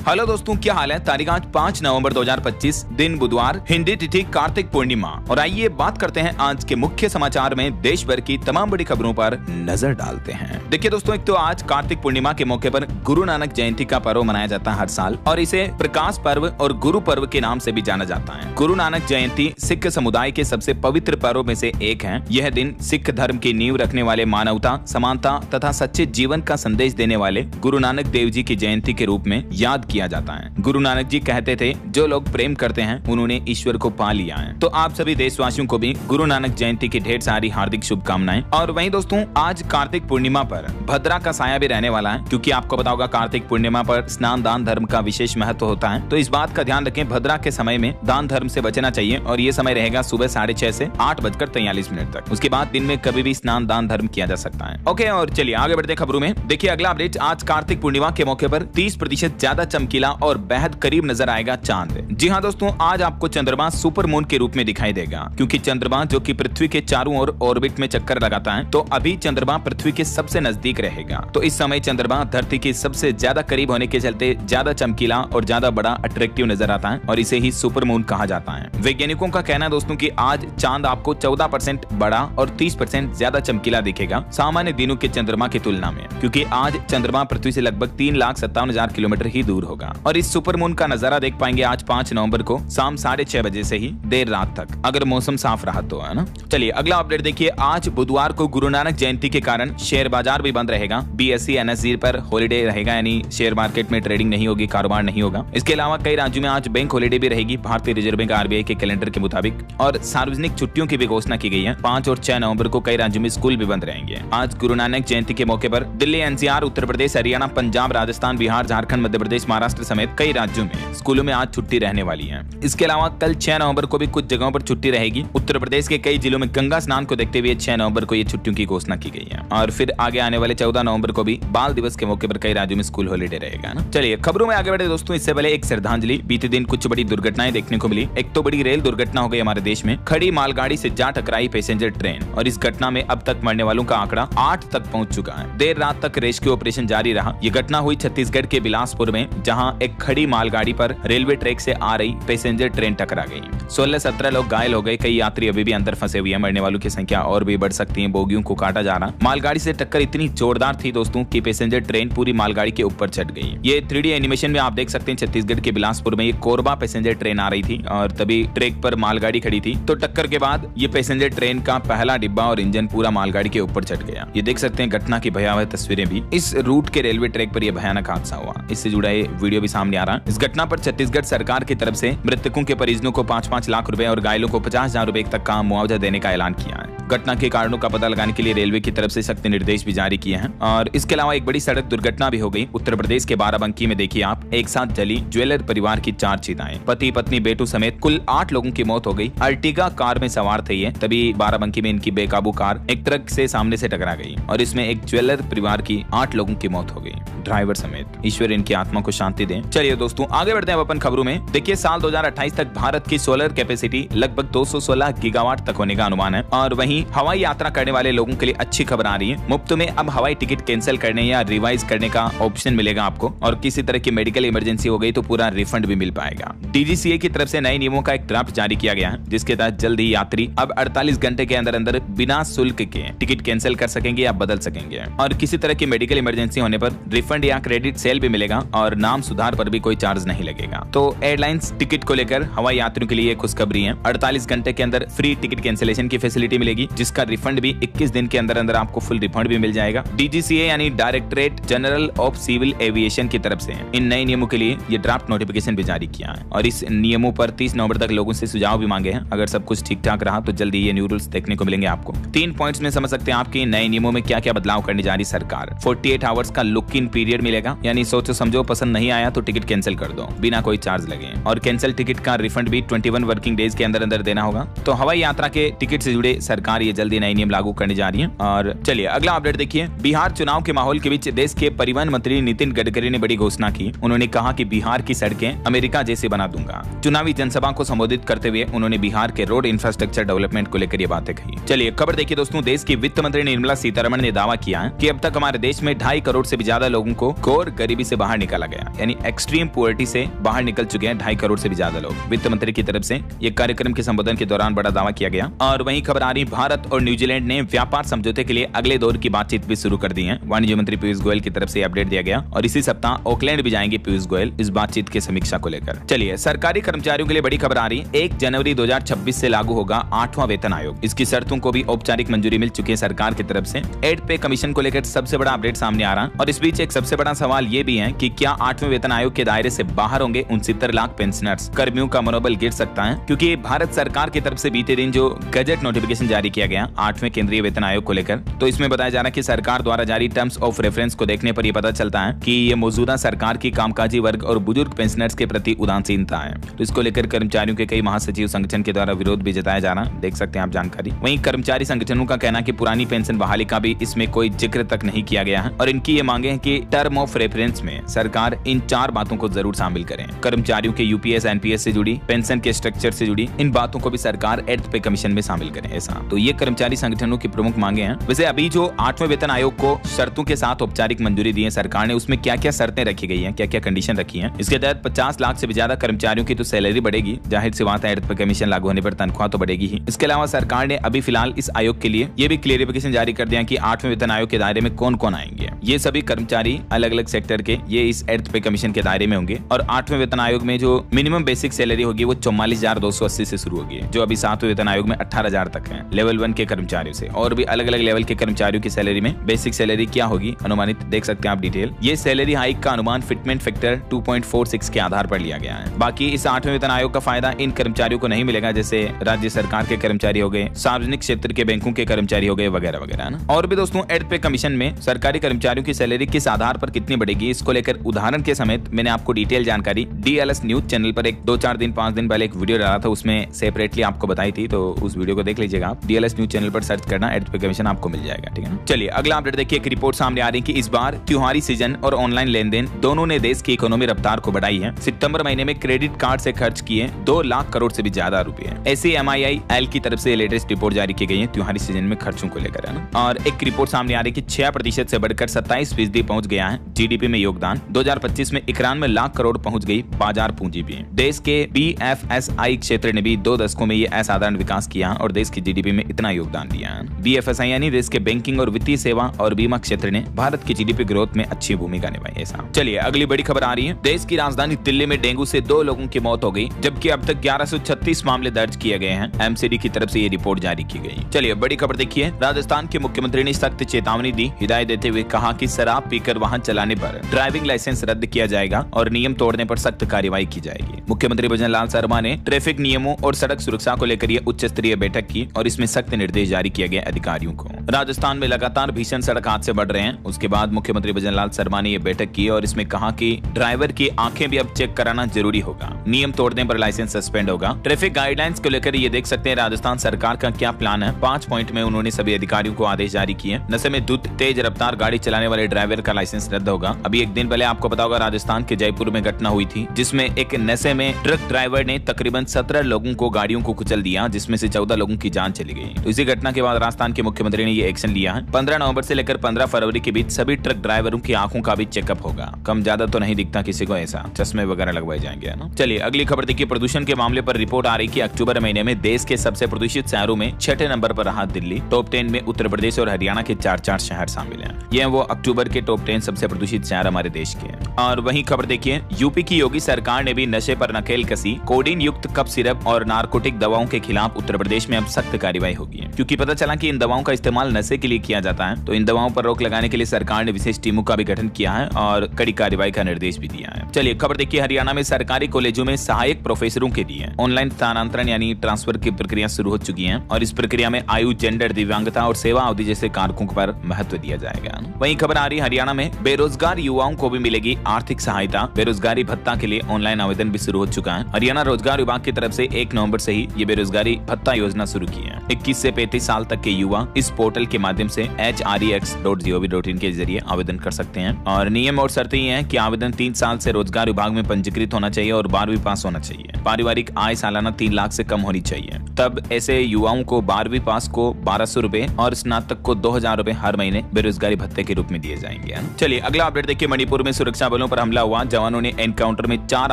Hello दोस्तों, क्या हाल है। तारीख आज 5 नवंबर 2025, दिन बुधवार, हिंदी तिथि कार्तिक पूर्णिमा। और आइए बात करते हैं आज के मुख्य समाचार में देश भर की तमाम बड़ी खबरों पर नजर डालते हैं। देखिए दोस्तों, एक तो आज कार्तिक पूर्णिमा के मौके पर गुरु नानक जयंती का पर्व मनाया जाता है हर साल, और इसे प्रकाश पर्व और गुरु पर्व के नाम से भी जाना जाता है। गुरु नानक जयंती सिख समुदाय के सबसे पवित्र पर्वों में से एक है। यह दिन सिख धर्म की नींव रखने वाले, मानवता, समानता तथा सच्चे जीवन का संदेश देने वाले गुरु नानक देव जी की जयंती के रूप में याद किया जाता है। गुरु नानक जी कहते थे, जो लोग प्रेम करते हैं उन्होंने ईश्वर को पा लिया है। तो आप सभी देशवासियों को भी गुरु नानक जयंती की ढेर सारी हार्दिक शुभकामनाएं। और वहीं दोस्तों, आज कार्तिक पूर्णिमा पर भद्रा का साया भी रहने वाला है, क्योंकि आपको पता होगा कार्तिक पूर्णिमा पर स्नान दान धर्म का विशेष महत्व होता है। तो इस बात का ध्यान रखें, भद्रा के समय में दान धर्म से बचना चाहिए, और ये समय रहेगा सुबह 6:30 से 8:43 तक। उसके बाद दिन में कभी भी स्नान दान धर्म किया जा सकता है। ओके, और चलिए आगे बढ़ते खबरों में। देखिए अगला अपडेट, आज कार्तिक पूर्णिमा के मौके पर 30% ज्यादा चमकीला और बेहद करीब नजर आएगा चांद। जी हाँ दोस्तों, आज आपको चंद्रमा सुपर मून के रूप में दिखाई देगा, क्योंकि चंद्रमा जो कि पृथ्वी के चारों ओर ऑर्बिट में चक्कर लगाता है, तो अभी चंद्रमा पृथ्वी के सबसे नजदीक रहेगा। तो इस समय चंद्रमा धरती के सबसे ज्यादा करीब होने के चलते ज्यादा चमकीला और ज्यादा बड़ा अट्रैक्टिव नजर आता है, और इसे ही सुपर मून कहा जाता है। वैज्ञानिकों का कहना है दोस्तों कि आज चांद आपको 14% बड़ा और 30% ज्यादा चमकीला दिखेगा सामान्य दिनों के चंद्रमा की तुलना में, क्योंकि आज चंद्रमा पृथ्वी से लगभग 3,57,000 किलोमीटर ही दूर होगा। और इस सुपर मून का नजारा देख पाएंगे आज 5 नवंबर को शाम 6:30 बजे से ही देर रात तक, अगर मौसम साफ रहा तो, है ना। चलिए अगला अपडेट देखिए, आज बुधवार को गुरु नानक जयंती के कारण शेयर बाजार भी बंद रहेगा। BSE NSE पर हॉलिडे रहेगा, यानी शेयर मार्केट में ट्रेडिंग नहीं होगी, कारोबार नहीं होगा। इसके अलावा कई राज्यों में आज बैंक हॉलिडे भी रहेगी भारतीय रिजर्व बैंक RBI के कैलेंडर के मुताबिक। और सार्वजनिक छुट्टियों की भी घोषणा की गई है। 5 और 6 नवंबर को कई राज्यों में स्कूल भी बंद रहेंगे। आज गुरु नानक जयंती के मौके पर दिल्ली, NCR, उत्तर प्रदेश, हरियाणा, पंजाब, राजस्थान, बिहार, झारखंड, मध्य प्रदेश, महाराष्ट्र समेत कई राज्यों में स्कूलों में आज छुट्टी रहने वाली है। इसके अलावा कल 6 नवंबर को भी कुछ जगहों पर छुट्टी रहेगी। उत्तर प्रदेश के कई जिलों में गंगा स्नान को देखते हुए 6 नवंबर को ये छुट्टियों की घोषणा की गई है। और फिर आगे आने वाले 14 नवंबर को भी बाल दिवस के मौके पर कई राज्यों में स्कूल हॉलिडे रहेगा ना। चलिए खबरों में आगे बढ़े दोस्तों, इससे पहले एक श्रद्धांजलि। बीते दिन कुछ बड़ी दुर्घटनाएं देखने को मिली। एक तो बड़ी रेल दुर्घटना हो गई हमारे देश में। खड़ी मालगाड़ी से जा टकराई पैसेंजर ट्रेन, और इस घटना में अब तक मरने वालों का आंकड़ा 8 तक पहुंच चुका है। देर रात तक रेस्क्यू ऑपरेशन जारी रहा। ये घटना हुई छत्तीसगढ़ के बिलासपुर में, जहां एक खड़ी मालगाड़ी पर रेलवे ट्रैक से आ रही पैसेंजर ट्रेन टकरा गई। 16-17 लोग घायल हो गए। कई यात्री अभी भी अंदर फंसे हुए हैं। मरने वालों की संख्या और भी बढ़ सकती है। बोगियों को काटा जा रहा। मालगाड़ी से टक्कर इतनी जोरदार थी दोस्तों कि पैसेंजर ट्रेन पूरी मालगाड़ी के ऊपर चढ़ गई। ये 3D एनिमेशन में आप देख सकते हैं। छत्तीसगढ़ के बिलासपुर में ये कोरबा पैसेंजर ट्रेन आ रही थी, और तभी ट्रैक पर मालगाड़ी खड़ी थी। तो टक्कर के बाद ये पैसेंजर ट्रेन का पहला डिब्बा और इंजन पूरा मालगाड़ी के ऊपर चढ़ गया। ये देख सकते हैं घटना की भयावह तस्वीरें भी। इस रूट के रेलवे ट्रैक पर यह भयानक हादसा हुआ। इससे जुड़ा ये वीडियो भी सामने आ रहा है। इस घटना पर छत्तीसगढ़ सरकार की तरफ से मृतकों के परिजनों को 5-5 लाख रुपए और घायलों को 50,000 रुपए तक का मुआवजा देने का ऐलान किया है। घटना के कारणों का पता लगाने के लिए रेलवे की तरफ से सख्त निर्देश भी जारी किए हैं। और इसके अलावा एक बड़ी सड़क दुर्घटना भी हो गई। उत्तर प्रदेश के बाराबंकी में देखिए आप, एक साथ जली ज्वेलर परिवार की 4 चिताएं। पति पत्नी बेटू समेत कुल 8 लोगों की मौत हो गई। अर्टिगा कार में सवार थे ये, तभी बाराबंकी में इनकी बेकाबू कार एक ट्रक से सामने से टकरा गई, और इसमें एक ज्वेलर परिवार की 8 लोगों की मौत हो गई, ड्राइवर समेत। ईश्वर इनकी आत्मा को शांति दे। चलिए दोस्तों आगे बढ़ते हैं अपन खबरों में। देखिए साल 2028 तक भारत की सोलर कैपेसिटी लगभग 216 गीगावाट तक होने का अनुमान है। और वहीं हवाई यात्रा करने वाले लोगों के लिए अच्छी खबर आ रही है। मुफ्त में अब हवाई टिकट कैंसिल करने या रिवाइज करने का ऑप्शन मिलेगा आपको, और किसी तरह की मेडिकल इमरजेंसी हो गई तो पूरा रिफंड भी मिल पाएगा। DGCA की तरफ से नए नियमों का एक ड्राफ्ट जारी किया गया है, जिसके तहत जल्द ही यात्री अब 48 घंटे के अंदर अंदर बिना शुल्क के टिकट कैंसिल कर सकेंगे या बदल सकेंगे। और किसी तरह की मेडिकल इमरजेंसी होने पर रिफंड या क्रेडिट सेल भी मिलेगा, और नाम सुधार पर भी कोई चार्ज नहीं लगेगा। तो एयरलाइंस टिकट को लेकर हवाई यात्रियों के लिए खुशखबरी है। 48 घंटे के अंदर फ्री टिकट कैंसिलेशन की फैसिलिटी मिलेगी, जिसका रिफंड भी 21 दिन के अंदर अंदर आपको फुल रिफंड भी मिल जाएगा। DGCA यानी directorate general of civil aviation की तरफ से इन नए नियमों के लिए ये ड्राफ्ट नोटिफिकेशन भी जारी किया है, और इस नियमों पर 30 नवंबर तक लोगों से सुझाव भी मांगे हैं। अगर सब कुछ ठीक ठाक रहा तो जल्दी ये न्यू रूल्स देखने को मिलेंगे आपको। 3 पॉइंट्स में समझ सकते हैं आपके नए नियमों में क्या क्या बदलाव करने जा रही सरकार। 48 आवर्स का लुक इन पीरियड मिलेगा, यानी सोचो समझो पसंद नहीं आया तो टिकट कैंसिल कर दो बिना कोई चार्ज लगे। और कैंसिल टिकट का रिफंड भी 21 वर्किंग डेज के अंदर अंदर देना होगा। तो हवाई यात्रा के टिकट से जुड़े सरकार सरकार ये जल्दी नए नियम लागू करने जा रही है। और चलिए अगला अपडेट देखिए। बिहार चुनाव के माहौल के बीच देश के परिवहन मंत्री नितिन गडकरी ने बड़ी घोषणा की। उन्होंने कहा कि बिहार की सड़कें अमेरिका जैसे बना दूंगा। चुनावी जनसभा को संबोधित करते हुए उन्होंने बिहार के रोड इंफ्रास्ट्रक्चर डेवलपमेंट को लेकर ये बातें कही। चलिए खबर देखिए दोस्तों। देश की वित्त मंत्री निर्मला सीतारमण ने दावा किया है कि अब तक हमारे देश में 2.5 करोड़ से भी ज्यादा लोगों को घोर गरीबी से बाहर निकाला गया, यानी एक्सट्रीम पुअर्टी से बाहर निकल चुके हैं 2.5 करोड़ से भी ज्यादा लोग। वित्त मंत्री की तरफ से ये कार्यक्रम के संबोधन के दौरान बड़ा दावा किया गया। और वहीं खबर आ रही, भारत और न्यूजीलैंड ने व्यापार समझौते के लिए अगले दौर की बातचीत भी शुरू कर दी है। वाणिज्य मंत्री पीयूष गोयल की तरफ से अपडेट दिया गया और इसी सप्ताह ऑकलैंड भी जाएंगे पीयूष गोयल इस बातचीत की समीक्षा को लेकर। चलिए सरकारी कर्मचारियों के लिए बड़ी खबर आ रही, 1 जनवरी 2026 से लागू होगा 8वां वेतन आयोग। इसकी शर्तों को भी औपचारिक मंजूरी मिल चुकी है सरकार की तरफ से। एड पे कमीशन को लेकर सबसे बड़ा अपडेट सामने आ रहा है। और इस बीच एक सबसे बड़ा सवाल ये भी है कि क्या 8वें वेतन आयोग के दायरे से बाहर होंगे 69 लाख पेंशनर्स। कर्मियों का मनोबल गिर सकता है क्योंकि भारत सरकार की तरफ से बीते दिन जो गजट नोटिफिकेशन जारी किया गया 8वें केंद्रीय वेतन आयोग को लेकर, तो इसमें बताया जा रहा है कि सरकार द्वारा जारी टर्म्स ऑफ रेफरेंस को देखने पर यह पता चलता है कि ये मौजूदा सरकार की कामकाजी वर्ग और बुजुर्ग पेंशनर्स के प्रति उदासीनता है। तो इसको लेकर कर्मचारियों के कई महासचिव संगठन के द्वारा विरोध भी जताया जा रहा है, देख सकते हैं आप जानकारी। वहीं कर्मचारी संगठनों का कहना है कि पुरानी पेंशन बहाली का भी इसमें कोई जिक्र तक नहीं किया गया है और इनकी ये मांगे हैं कि टर्म ऑफ रेफरेंस में सरकार इन 4 बातों को जरूर शामिल करें। कर्मचारियों के यूपीएस एनपीएस से जुड़ी, पेंशन के स्ट्रक्चर से जुड़ी इन बातों को भी सरकार एर्थ पे कमीशन में शामिल करें। ऐसा तो ये कर्मचारी संगठनों की प्रमुख मांगे हैं। वैसे अभी जो 8वें वेतन आयोग को शर्तों के साथ औपचारिक मंजूरी दी है सरकार ने, उसमें क्या क्या शर्तें रखी गई हैं, क्या क्या कंडीशन रखी हैं। इसके तहत 50 लाख से भी ज्यादा कर्मचारियों की तो सैलरी बढ़ेगी, जाहिर सी बात है एर्थ पे कमीशन लागू होने पर तनख्वाह तो बढ़ेगी ही। इसके अलावा सरकार ने अभी फिलहाल इस आयोग के लिए ये भी क्लियरिफिकेशन जारी कर दिया कि 8वें वेतन आयोग के दायरे में कौन कौन आएंगे। ये सभी कर्मचारी अलग अलग सेक्टर के ये इस एर्थ पे कमीशन के दायरे में होंगे। और 8वें वेतन आयोग में जो मिनिमम बेसिक सैलरी होगी वो 44,280 से शुरू होगी, जो अभी 7वें वेतन आयोग में 18,000 तक है लेवल 1 के कर्मचारियों से। और भी अलग अलग लेवल के कर्मचारियों की सैलरी में बेसिक सैलरी क्या होगी अनुमानित, देख सकते हैं आप डिटेल। ये सैलरी हाइक का अनुमान फिटमेंट फैक्टर 2.46 के आधार पर लिया गया है। बाकी इस 8वें वेतन आयोग का फायदा इन कर्मचारियों को नहीं मिलेगा, जैसे राज्य सरकार के कर्मचारी हो गए, सार्वजनिक क्षेत्र के बैंकों के कर्मचारी हो गए वगैरह वगैरह ना। और भी दोस्तों एर्थ पे कमीशन में सरकारी कर्मचारियों की सैलरी किस आधार पर कितनी बढ़ेगी, इसको लेकर उदाहरण के समेत मैंने आपको डिटेल जानकारी DLS न्यूज चैनल पर एक 2-4 दिन 5 दिन पहले एक वीडियो डाला था, उसमें सेपरेटली आपको बताई थी, तो उस वीडियो को देख लीजिएगा आप। DLS न्यूज चैनल पर सर्च करना, एर्थ पे कमीशन आपको मिल जाएगा, ठीक है। चलिए अगला अपडेट देखिए। एक रिपोर्ट सामने आ रही है कि इस बार त्योहारी सीजन और ऑनलाइन लेन देन दोनों ने देश की इकोनॉमी रफ्तार को बढ़ाई है। सितंबर महीने में क्रेडिट कार्ड से खर्च किए 2 लाख करोड़ से भी ज्यादा रुपए। ऐसे MIIL की तरफ से लेटेस्ट रिपोर्ट जारी की गई है त्योहारी सीजन में खर्चों को लेकर, है ना। और एक रिपोर्ट सामने आ रही है कि 6% से बढ़कर 27% पहुंच गया है GDP में योगदान। 2025 में 91 लाख करोड़ पहुंच गई बाजार पूंजी भी। देश के BFSI क्षेत्र ने भी 2 दशकों में ये असाधारण विकास किया और देश की GDP में इतना योगदान दिया है। BFSI यानी देश के बैंकिंग और वित्तीय सेवा और बीमा क्षेत्र ने भारत की GDP ग्रोथ में अच्छी भूमिका निभाई। ऐसा चलिए अगली बड़ी खबर आ रही है। देश की राजधानी दिल्ली में डेंगू से 2 लोगों की मौत हो गई, जबकि अब तक 1136 मामले दर्ज किए गए हैं। MCD की तरफ से ये रिपोर्ट जारी की गई। चलिए बड़ी खबर देखिए। राजस्थान के मुख्यमंत्री ने सख्त चेतावनी दी, हिदायत देते हुए कहा कि शराब पीकर वाहन चलाने पर ड्राइविंग लाइसेंस रद्द किया जाएगा और नियम तोड़ने पर सख्त कार्रवाई की जाएगी। मुख्यमंत्री भजन लाल शर्मा ने ट्रैफिक नियमों और सड़क सुरक्षा को लेकर यह उच्च स्तरीय बैठक की और इसमें सख्त निर्देश जारी किए गए अधिकारियों को। राजस्थान में लगातार भीषण सड़क हादसे बढ़ रहे हैं। उसके बाद मुख्यमंत्री भजन लाल शर्मा ने यह बैठक की और इसमें कहा कि ड्राइवर की आंखें भी अब चेक कराना जरूरी होगा, नियम तोड़ने पर लाइसेंस सस्पेंड होगा। ट्रैफिक गाइडलाइंस को लेकर ये देख सकते हैं राजस्थान सरकार का क्या प्लान है। 5 पॉइंट में उन्होंने सभी अधिकारियों को आदेश जारी किए। नशे में धुत तेज रफ्तार गाड़ी चलाने वाले ड्राइवर का लाइसेंस रद्द होगा। अभी एक दिन पहले आपको पता होगा राजस्थान के जयपुर में घटना हुई थी, जिसमें एक नशे में ट्रक ड्राइवर ने तकरीबन 17 लोगों को गाड़ियों को कुचल दिया, जिसमें से 14 लोगों की जान चली गई। तो इसी घटना के बाद राजस्थान के मुख्यमंत्री ने ये एक्शन लिया है। 15 नवंबर से लेकर 15 फरवरी के बीच सभी ट्रक ड्राइवरों की आंखों का भी चेकअप होगा। कम ज्यादा तो नहीं दिखता किसी को, ऐसा चश्मे वगैरह लगवाए जाएंगे ना। चलिए अगली खबर देखिए। प्रदूषण के मामले पर रिपोर्ट आ रही कि अक्टूबर महीने में देश के सबसे प्रदूषित शहरों में 6ठे नंबर पर रहा दिल्ली। टॉप 10 में उत्तर प्रदेश और हरियाणा के 4 शहर शामिल हैं। ये वो अक्टूबर के टॉप 10 सबसे प्रदूषित शहर हमारे देश के हैं। और वहीं खबर देखिए, यूपी की योगी सरकार ने भी नशे पर नकेल कसी। कोडीन युक्त कफ सिरप और नारकोटिक दवाओं के खिलाफ उत्तर प्रदेश में अब सख्त कार्रवाई होगी, क्योंकि पता चला कि इन दवाओं का इस्तेमाल नशे के लिए किया जाता है। तो इन दवाओं पर रोक लगाने के लिए सरकार ने विशेष टीमों का भी गठन किया है और कड़ी कार्रवाई का निर्देश भी दिया है। चलिए खबर देखिए। हरियाणा में सरकारी कॉलेजों में सहायक प्रोफेसरों के लिए ऑनलाइन स्थानांतरण यानी ट्रांसफर की प्रक्रिया शुरू हो चुकी है और इस प्रक्रिया में आयु, जेंडर, दिव्यांगता और सेवा अवधि जैसे कारकों पर महत्व दिया जाएगा। वहीं खबर आ रही है हरियाणा में बेरोजगार युवाओं को भी मिलेगी आर्थिक सहायता। बेरोजगारी भत्ता के लिए ऑनलाइन आवेदन भी शुरू हो चुका है। हरियाणा रोजगार विभाग की तरफ से 1 नवंबर से ही ये बेरोजगारी भत्ता योजना शुरू की है। 21 से 35 साल तक के युवा इस पोर्टल के माध्यम से HREX.gov.in के जरिए आवेदन कर सकते हैं। और नियम और शर्तें ये हैं कि आवेदन 3 साल से रोजगार विभाग में पंजीकृत होना चाहिए और 12वीं पास होना चाहिए। पारिवारिक आय सालाना 3 लाख से कम होनी चाहिए। तब ऐसे युवाओं को 12वीं पास को 1200 रुपए और स्नातक को 2000 रुपए हर महीने बेरोजगारी भत्ते के रूप में दिए जाएंगे। चलिए अगला अपडेट देखिए। मणिपुर में सुरक्षा बलों पर हमला हुआ, जवानों ने एनकाउंटर में 4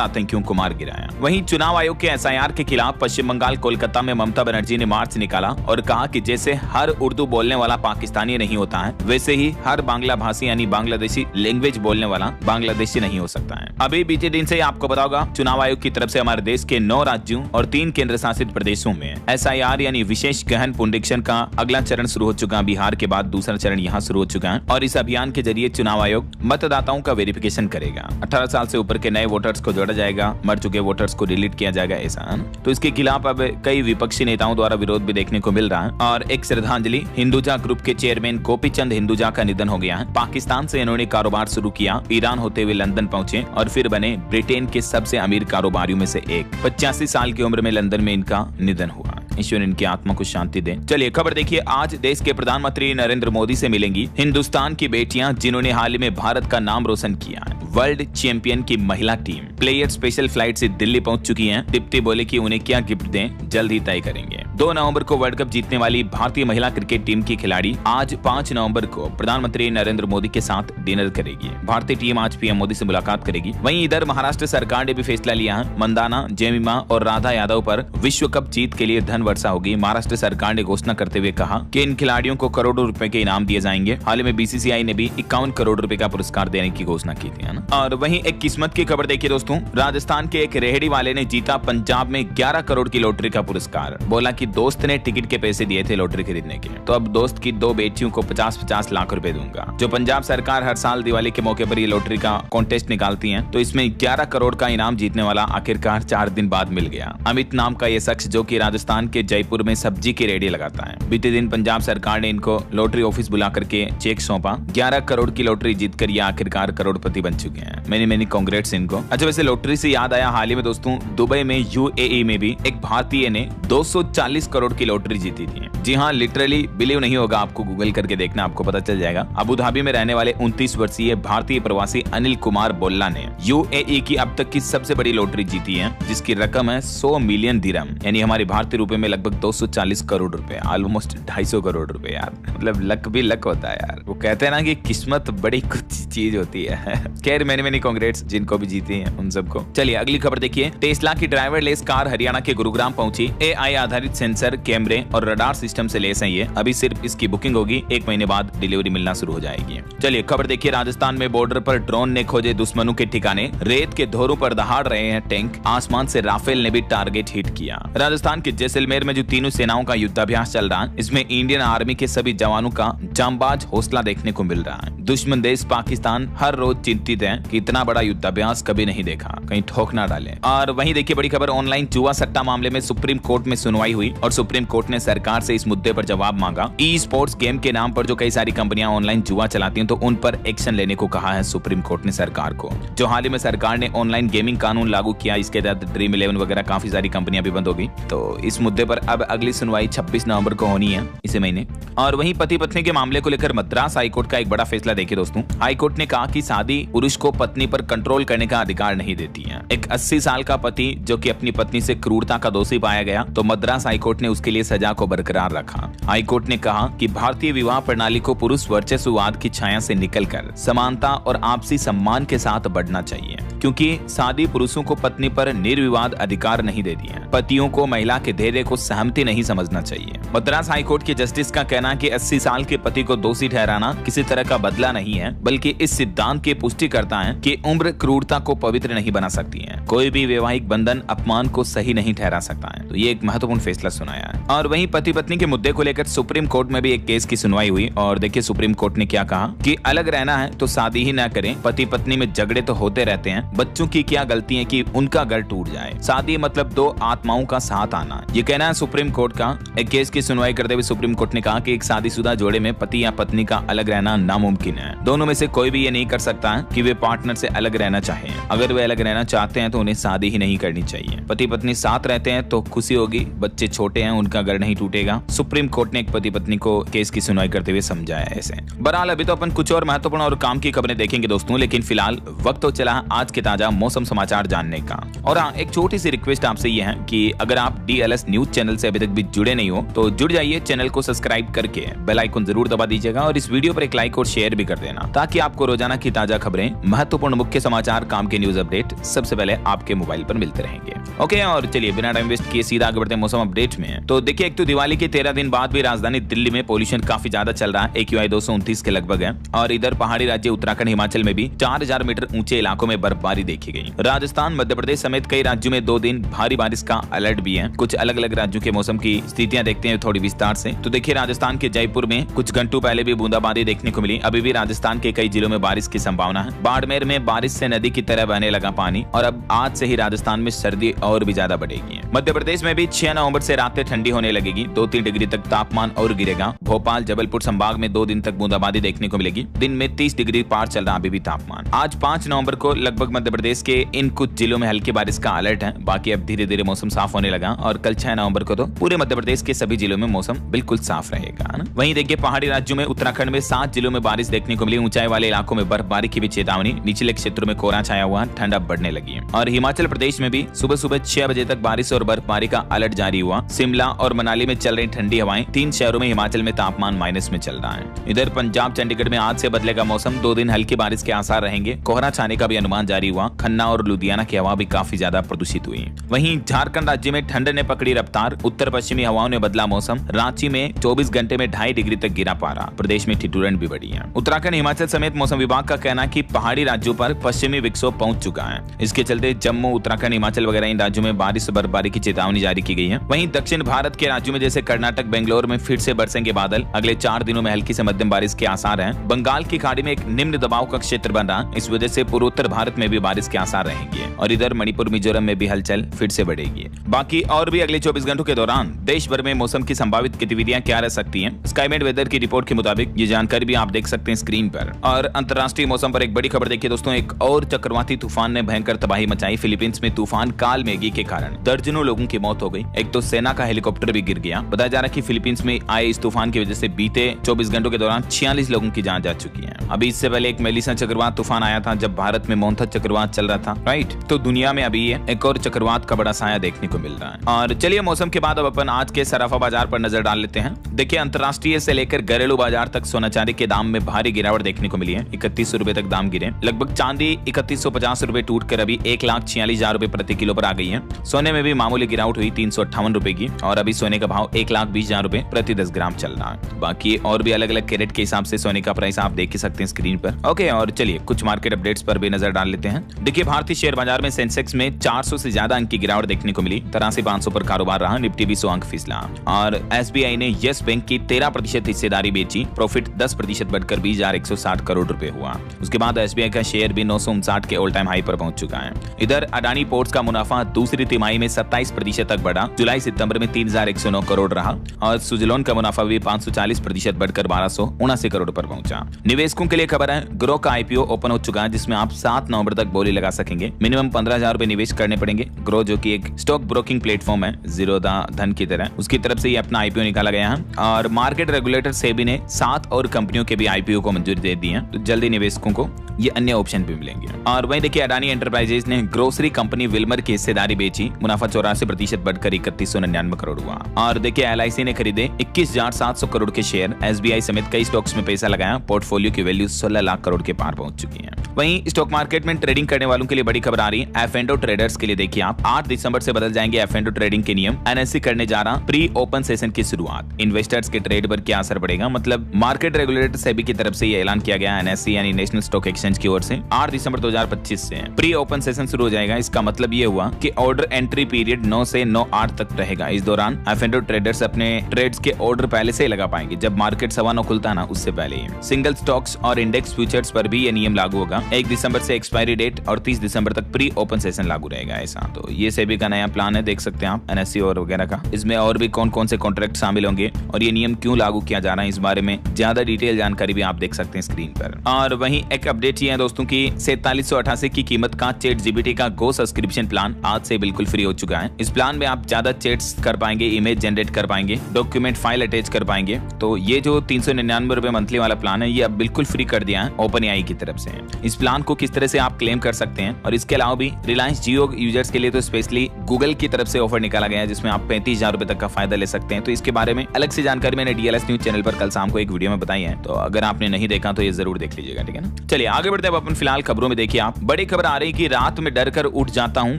आतंकियों को मार गिराया। वहीं चुनाव आयोग के SIR के खिलाफ पश्चिम बंगाल कोलकाता में ममता बनर्जी ने मार्च निकाला और कहा कि जैसे हर उर्दू बोलने वाला पाकिस्तानी नहीं होता है, वैसे ही हर बांग्ला भाषी यानी बांग्लादेशी लैंग्वेज बोलने वाला बांग्लादेशी नहीं हो सकता है। अभी बीते दिन से आपको पता होगा, चुनाव आयोग की तरफ से हमारे देश के 9 राज्यों और 3 केंद्र शासित प्रदेशों में SIR यानी विशेष गहन पुनरीक्षण का अगला चरण शुरू हो चुका है। बिहार के बाद दूसरा चरण यहाँ शुरू हो चुका है और इस अभियान के जरिए चुनाव आयोग मतदाताओं का वेरिफिकेशन करेगा। 18 साल से ऊपर के नए वोटर्स को जोड़ा जाएगा, मर चुके वोटर्स को डिलीट किया जाएगा, ऐसा। तो इसके खिलाफ अब कई विपक्षी नेताओं द्वारा विरोध भी देखने को मिल रहा है। और एक श्रद्धांजलि, हिंदुजा ग्रुप के चेयरमैन गोपीचंद हिंदुजा का निधन हो गया है। पाकिस्तान से इन्होंने कारोबार शुरू किया, ईरान होते हुए लंदन पहुंचे और फिर बने ब्रिटेन के सबसे अमीर कारोबारियों में से एक। 85 साल की उम्र में लंदन में इनका निधन हुआ। ईश्वर इनकी आत्मा को शांति दे। चलिए खबर देखिए। आज देश के प्रधानमंत्री नरेंद्र मोदी से मिलेंगी हिंदुस्तान की बेटियां, जिन्होंने हाल ही में भारत का नाम रोशन किया है। वर्ल्ड चैंपियन की महिला टीम प्लेयर स्पेशल फ्लाइट से दिल्ली पहुंच चुकी हैं। दीप्ति बोले कि उन्हें क्या गिफ्ट दें, जल्द ही तय करेंगे। 2 नवंबर को वर्ल्ड कप जीतने वाली भारतीय महिला क्रिकेट टीम की खिलाड़ी आज 5 नवंबर को प्रधानमंत्री नरेंद्र मोदी के साथ डिनर करेगी। भारतीय टीम आज PM मोदी से मुलाकात करेगी। वहीं इधर महाराष्ट्र सरकार ने भी फैसला लिया है, मंदाना, जेमिमा और राधा यादव पर विश्व कप जीत के लिए धन वर्षा होगी। महाराष्ट्र सरकार ने घोषणा करते हुए कहा कि इन खिलाड़ियों को करोड़ों रुपए के इनाम दिए जाएंगे। हाल ही में BCCI ने भी 51 करोड़ रुपए का पुरस्कार देने की घोषणा की थी, है ना। और वहीं एक किस्मत की खबर देखिए दोस्तों। राजस्थान के एक रेहड़ी वाले ने जीता पंजाब में 11 करोड़ की लॉटरी का पुरस्कार। बोला कि दोस्त ने टिकट के पैसे दिए थे लॉटरी खरीदने के, तो अब दोस्त की 2 बेटियों को 50-50 लाख रुपए दूंगा। जो पंजाब सरकार हर साल दिवाली के मौके पर ये लॉटरी का कॉन्टेस्ट निकालती है, तो इसमें 11 करोड़ का इनाम जीतने वाला आखिरकार 4 दिन बाद मिल गया। अमित नाम का ये शख्स, जो कि राजस्थान के जयपुर में सब्जी की रेहड़ी लगाता है। बीते दिन पंजाब सरकार ने इनको लॉटरी ऑफिस बुला करके चेक सौंपा। 11 करोड़ की लॉटरी जीतकर ये आखिरकार करोड़पति बन चुके हैं। मैनी कांग्रेट्स इनको। अच्छा, वैसे लॉटरी से याद आया, हाल ही में दोस्तों दुबई में UAE में भी एक भारतीय ने 240 करोड़ की लॉटरी जीती थी। जी हाँ, लिटरली बिलीव नहीं होगा, आपको गूगल करके देखना, आपको पता चल जाएगा। अबू धाबी में रहने वाले 29 वर्षीय भारतीय प्रवासी अनिल कुमार बोल्ला ने UAE की अब तक की सबसे बड़ी लॉटरी जीती है, जिसकी रकम है 100 मिलियन दिरहम, यानी हमारे भारतीय रुपए में लगभग 240 करोड़ रुपए, ऑलमोस्ट 250 करोड़ रुपए। यार मतलब लक भी लक होता है यार। वो कहते हैं ना कि किस्मत बड़ी कुछ चीज होती है। खैर मैनी कांग्रेट्स जिनको भी जीती हैं उन सबको। चलिए अगली खबर देखिए। टेस्ला की ड्राइवरलेस कार हरियाणा के गुरुग्राम पहुंची। AI आधारित सेंसर, कैमरे और रडार सिस्टम से लेस है ये। अभी सिर्फ इसकी बुकिंग होगी, 1 महीने बाद डिलीवरी मिलना शुरू हो जाएगी। चलिए खबर देखिए। राजस्थान में बॉर्डर पर ड्रोन ने खोजे दुश्मनों के ठिकाने। रेत के धोरों पर दहाड़ रहे हैं टैंक। आसमान से राफेल ने भी टारगेट हिट किया। राजस्थान के जैसलमेर में जो तीनों सेनाओं का युद्धाभ्यास चल रहा है, इसमें इंडियन आर्मी के सभी जवानों का जांबाज हौसला देखने को मिल रहा है। दुश्मन देश पाकिस्तान हर रोज चिंतित है कि इतना बड़ा युद्धाभ्यास कभी नहीं देखा, कहीं ठोक ना डाले। और वहीं देखिए बड़ी खबर, ऑनलाइन जुआ सट्टा मामले में सुप्रीम कोर्ट में सुनवाई हुई और सुप्रीम कोर्ट ने सरकार से इस मुद्दे पर जवाब मांगा। E-स्पोर्ट्स गेम के नाम पर जो कई सारी कंपनियां ऑनलाइन जुआ चलाती हैं, तो उन पर एक्शन लेने को कहा है सुप्रीम कोर्ट ने सरकार को। जो हाल ही में सरकार ने ऑनलाइन गेमिंग कानून लागू किया, इसके तहत ड्रीम 11 वगैरह काफी सारी कंपनियां भी बंद हो गई। तो इस मुद्दे पर अब अगली सुनवाई 26 नवंबर को होनी है, इसी महीने। और वहीं पति पत्नी के मामले को लेकर मद्रास हाईकोर्ट का एक बड़ा फैसला देखिए दोस्तों। हाईकोर्ट ने कहा कि शादी पुरुष को पत्नी पर कंट्रोल करने का अधिकार नहीं देती है। एक 80 साल का पति जो कि अपनी पत्नी से क्रूरता का दोषी पाया गया, तो मद्रास हाईकोर्ट ने उसके लिए सजा को बरकरार रखा। हाईकोर्ट ने कहा कि भारतीय विवाह प्रणाली को पुरुष वर्चस्ववाद की छाया से निकलकर समानता और आपसी सम्मान के साथ बढ़ना चाहिए, क्योंकि शादी पुरुषों को पत्नी पर निर्विवाद अधिकार नहीं देती है। पतियों को महिला के धैर्य को सहमति नहीं समझना चाहिए। मद्रास हाईकोर्ट के जस्टिस का कहना है कि 80 साल के पति को दोषी ठहराना किसी तरह का बदला नहीं है, बल्कि इस सिद्धांत की पुष्टि करता है कि उम्र क्रूरता को पवित्र नहीं बना सकती है। कोई भी वैवाहिक बंधन अपमान को सही नहीं ठहरा सकता है। तो ये एक महत्वपूर्ण फैसला सुनाया है। और वहीं पति पत्नी के मुद्दे को लेकर सुप्रीम कोर्ट में भी एक केस की सुनवाई हुई और देखिए सुप्रीम कोर्ट ने क्या कहा कि अलग रहना है तो शादी ही ना करें। पति पत्नी में झगड़े तो होते रहते हैं, बच्चों की क्या गलती है कि उनका घर टूट जाए। शादी मतलब 2 आत्माओं का साथ आना, ये कहना है सुप्रीम कोर्ट का। एक केस की सुनवाई करते हुए सुप्रीम कोर्ट ने कहा कि एक शादीशुदा जोड़े में पति या पत्नी का अलग रहना नामुमकिन है। दोनों में से कोई भी ये नहीं कर सकता है कि वे पार्टनर से अलग रहना चाहें। अगर वे अलग रहना चाहते हैं तो उन्हें शादी ही नहीं करनी चाहिए। पति पत्नी साथ रहते हैं तो खुशी होगी, बच्चे छोटे हैं उनका का गढ़ नहीं टूटेगा। सुप्रीम कोर्ट ने एक पति पत्नी को केस की सुनवाई करते हुए समझाया ऐसे। बहरहाल अभी तो अपन कुछ और महत्वपूर्ण और काम की खबरें देखेंगे दोस्तों, लेकिन फिलहाल वक्त तो चला आज के ताजा मौसम समाचार जानने का। और हाँ, एक छोटी सी रिक्वेस्ट आपसे ये है कि अगर आप DLS न्यूज चैनल से अभी तक भी जुड़े नहीं हो तो जुड़ जाइए, चैनल को सब्सक्राइब करके बेल आइकन जरूर दबा दीजिएगा और इस वीडियो पर एक लाइक और शेयर भी कर देना, ताकि आपको रोजाना की ताजा खबरें, महत्वपूर्ण मुख्य समाचार, काम के न्यूज अपडेट सबसे पहले आपके मोबाइल पर मिलते रहेंगे। ओके, और चलिए बिना टाइम वेस्ट किए सीधा आगे बढ़ते हैं मौसम अपडेट में। तो देखिए, एक तो दिवाली के 13 दिन बाद भी राजधानी दिल्ली में पोल्यूशन काफी ज्यादा चल रहा है, AQI 229 के लगभग है। और इधर पहाड़ी राज्य उत्तराखंड, हिमाचल में भी 4000 मीटर ऊंचे इलाकों में बर्फबारी देखी गई। राजस्थान, मध्य प्रदेश समेत कई राज्यों में 2 दिन भारी बारिश का अलर्ट भी है। कुछ अलग अलग राज्यों के मौसम की स्थितियां देखते हैं थोड़ी विस्तार से। तो देखिए, राजस्थान के जयपुर में कुछ घंटों पहले भी बूंदाबांदी देखने को मिली। अभी भी राजस्थान के कई जिलों में बारिश की संभावना है। बाड़मेर में बारिश से नदी की तरह बहने लगा पानी और अब आज से ही राजस्थान में सर्दी और भी ज्यादा बढ़ेगी। मध्य प्रदेश में भी 6 नवंबर से रातें ठंडी होने लगेगी। 2-3 डिग्री तक तापमान और गिरेगा। भोपाल, जबलपुर संभाग में 2 दिन तक बूंदाबांदी देखने को मिलेगी। दिन में 30 डिग्री पार चल रहा अभी भी तापमान। आज 5 नवंबर को लगभग मध्य प्रदेश के इन कुछ जिलों में हल्की बारिश का अलर्ट है। बाकी अब धीरे धीरे मौसम साफ होने लगा और कल 6 नवंबर को तो पूरे मध्य प्रदेश के सभी जिलों में मौसम बिल्कुल साफ रहेगा। वहीं देखिए, पहाड़ी राज्यों में उत्तराखंड में 7 जिलों में बारिश देखने को मिली। ऊंचाई वाले इलाकों में बर्फबारी की भी चेतावनी। निचले क्षेत्रों में कोहरा छाया हुआ, ठंड अब बढ़ने लगी है। और हिमाचल प्रदेश में भी सुबह सुबह 6 बजे तक बारिश और बर्फबारी का अलर्ट जारी हुआ। शिमला और मनाली में चल रही ठंडी हवाएं। 3 शहरों में हिमाचल में तापमान माइनस में चल रहा है। इधर पंजाब, चंडीगढ़ में आज से बदलेगा मौसम। 2 दिन हल्की बारिश के आसार रहेंगे। कोहरा छाने का भी अनुमान जारी हुआ। खन्ना और लुधियाना की हवा भी काफी ज्यादा प्रदूषित हुई। वहीं झारखंड राज्य में ठंड ने पकड़ी रफ्तार। उत्तर पश्चिमी हवाओं ने बदला मौसम। रांची में 24 घंटे में 2.5 डिग्री तक गिरा पारा। प्रदेश में ठिठुरन भी बढ़ी है। उत्तराखंड, हिमाचल समेत मौसम विभाग का कहना है कि पहाड़ी राज्यों पर पश्चिमी विक्षोभ पहुंच चुका है। इसके चलते जम्मू, उत्तराखंड, हिमाचल वगैरह इन राज्यों में बारिश और बर्फबारी की चेतावनी जारी की गई है। वहीं दक्षिण भारत के राज्यों में जैसे कर्नाटक, बेंगलोर में फिर से बरसेंगे बादल। अगले 4 दिनों में हल्की से मध्यम बारिश के आसार हैं। बंगाल की खाड़ी में एक निम्न दबाव का क्षेत्र बन रहा, इस वजह से पूर्वोत्तर भारत में भी बारिश के आसार रहेंगे। और इधर मणिपुर, मिजोरम में भी हलचल फिर से बढ़ेगी। बाकी और भी अगले 24 घंटों के दौरान देश भर में मौसम की संभावित गतिविधियां क्या रह सकती हैं, स्काईमेट वेदर की रिपोर्ट के मुताबिक ये जानकारी भी आप देख सकते हैं स्क्रीन पर। और अंतर्राष्ट्रीय मौसम पर एक बड़ी खबर देखिए दोस्तों, एक और चक्रवाती तूफान ने भयंकर तबाही मचाई। फिलीपींस में तूफान काल मेघी के कारण दर्जनों लोगों की मौत हो गई। एक तो सेना का हेलीकॉप्टर भी गिर गया। बताया जा रहा है कि फिलीपींस में आए इस तूफान की वजह से बीते 24 घंटों के दौरान 46 लोगों की जान जा चुकी है। अभी इससे पहले एक मेलिसा चक्रवात तूफान आया था जब भारत में मोन्था चक्रवात चल रहा था, राइट। तो दुनिया में अभी एक और चक्रवात का बड़ा साया देखने को मिल रहा है। और चलिए, मौसम के बाद अब अपन आज के सराफा बाजार पर नजर डाल लेते हैं। देखिए, अंतर्राष्ट्रीय से लेकर घरेलू बाजार तक सोना चांदी के दाम में भारी गिरावट देखने को मिली है। 3100 रुपए तक दाम गिरे। लगभग चांदी 3150 रुपए टूट कर अभी 1,46,000 रुपए प्रति किलो पर आ गई है। सोने में भी मामूली गिरावट हुई 358 रुपए की और अभी सोने का भाव 1,20,000 रुपए प्रति 10 ग्राम चल रहा है। बाकी और भी अलग अलग कैरेट के हिसाब से सोने का प्राइस आप देख सकते हैं स्क्रीन पर। ओके, और चलिए कुछ मार्केट अपडेट्स पर भी नजर डाल लेते हैं। देखिए, भारतीय शेयर बाजार में सेंसेक्स में 400 से ज्यादा अंक की गिरावट देखने को मिली। 83,500 पर कारोबार रहा। निफ्टी भी 100 अंक फिसला। और SBI ने यस बैंक की 13% हिस्सेदारी बेची। प्रॉफिट 10% बढ़कर 20,160 करोड़ रुपए हुआ। उसके बाद SBI का शेयर भी 959 के ऑल टाइम हाई पर पहुंच चुका है। इधर अडानी पोर्ट्स का मुनाफा दूसरी तिमाही में 27% तक बढ़ा। जुलाई सितंबर में 3,109 करोड़ रहा। और सुजलोन का मुनाफा भी 540% बढ़कर 1,279 करोड़ पर पहुंचा। निवेशकों के लिए खबर है, ग्रो का IPO ओपन हो चुका है, जिसमें आप 7 नवंबर तक बोली लगा सकेंगे। मिनिमम 15,000 रुपए निवेश करने पड़ेंगे। ग्रो जो की एक स्टॉक ब्रोकिंग प्लेटफॉर्म है, जीरोधा धन की तरह, उसकी तरफ से ये अपना IPO निकाला गया है। और मार्केट रेगुलेटर सेबी ने 7 और कंपनियों के भी IPO को मंजूरी दे दी है। तो जल्दी निवेशकों को ये अन्य ऑप्शन भी मिलेंगे। और वहीं देखिए, अडानी एंटरप्राइजेज ने ग्रोसरी कंपनी विल्मर की हिस्सेदारी बेची। मुनाफा 84% बढ़कर 3199 करोड़ हुआ। और देखिए, LIC ने खरीदे 21,700 करोड़ के शेयर। SBI समेत कई स्टॉक्स में पैसा लगाया। पोर्टफोलियो की वैल्यू 16 लाख करोड़ के पार पहुंच चुकी है। वहीं स्टॉक मार्केट में ट्रेडिंग करने वालों के लिए बड़ी खबर आ रही है। F&O ट्रेडर्स के लिए देखिए, आप 8 दिसंबर से बदल जाएंगे F&O ट्रेडिंग के नियम। NSE करने जा रहा प्री ओपन सेशन की शुरुआत। इन्वेस्टर्स के ट्रेड पर क्या असर पड़ेगा, मतलब मार्केट रेगुलेटर सेबी की तरफ से ये ऐलान किया गया। NSE यानी नेशनल स्टॉक एक्सचेंज की ओर से 8 दिसंबर 2025 से प्री ओपन सेशन शुरू हो जाएगा। इसका मतलब ये हुआ कि ऑर्डर एंट्री पीरियड 9 से 9/8 तक रहेगा। इस दौरान F&O ट्रेडर्स अपने ट्रेड्स के ऑर्डर पहले से ही लगा पाएंगे। जब मार्केट 9:15 खुलता है ना, उससे पहले ही। सिंगल स्टॉक्स और इंडेक्स फ्यूचर्स पर भी ये नियम लागू होगा। 1 दिसंबर से एक्सपायरी डेट और 30 दिसंबर तक प्री ओपन सेशन लागू रहेगा। ऐसा तो ये सेबी का नया प्लान है, देख सकते हैं आप, NSE और वगैरह का। इसमें और भी कौन कौन से कॉन्ट्रैक्ट शामिल होंगे और ये नियम क्यों लागू किया जा रहा है, इस बारे में ज्यादा डिटेल जानकारी भी आप देख सकते हैं स्क्रीन पर। और वहीं एक अपडेट अपडेट ये है दोस्तों की 4788 की कीमत का ChatGPT का गो सब्सक्रिप्शन प्लान आज से बिल्कुल फ्री हो चुका है। इस प्लान में आप ज्यादा चैट्स कर पाएंगे, इमेज जनरेट कर पाएंगे, डॉक्यूमेंट फाइल अटैच कर पाएंगे। तो ये जो 399 रुपए मंथली वाला प्लान है ये अब बिल्कुल फ्री कर दिया है OpenAI की तरफ से। इस प्लान को किस तरह से आप क्लेम कर सकते हैं और इसके अलावा भी रिलायंस जियो यूजर्स के लिए तो स्पेशली गूगल की तरफ से ऑफर निकाला गया है जिसमें आप 35,000 रुपए तक का फायदा ले सकते हैं। तो इसके बारे में अलग से जानकारी मैंने DLS न्यूज चैनल पर कल शाम को एक वीडियो में बताई है, तो अगर आपने नहीं देखा तो ये जरूर देख लीजिएगा, ठीक है ना। चलिए आगे बढ़ते हैं अपन फिलहाल खबरों में। देखिए आप, बड़ी खबर आ रही कि रात में डर कर उठ जाता हूँ,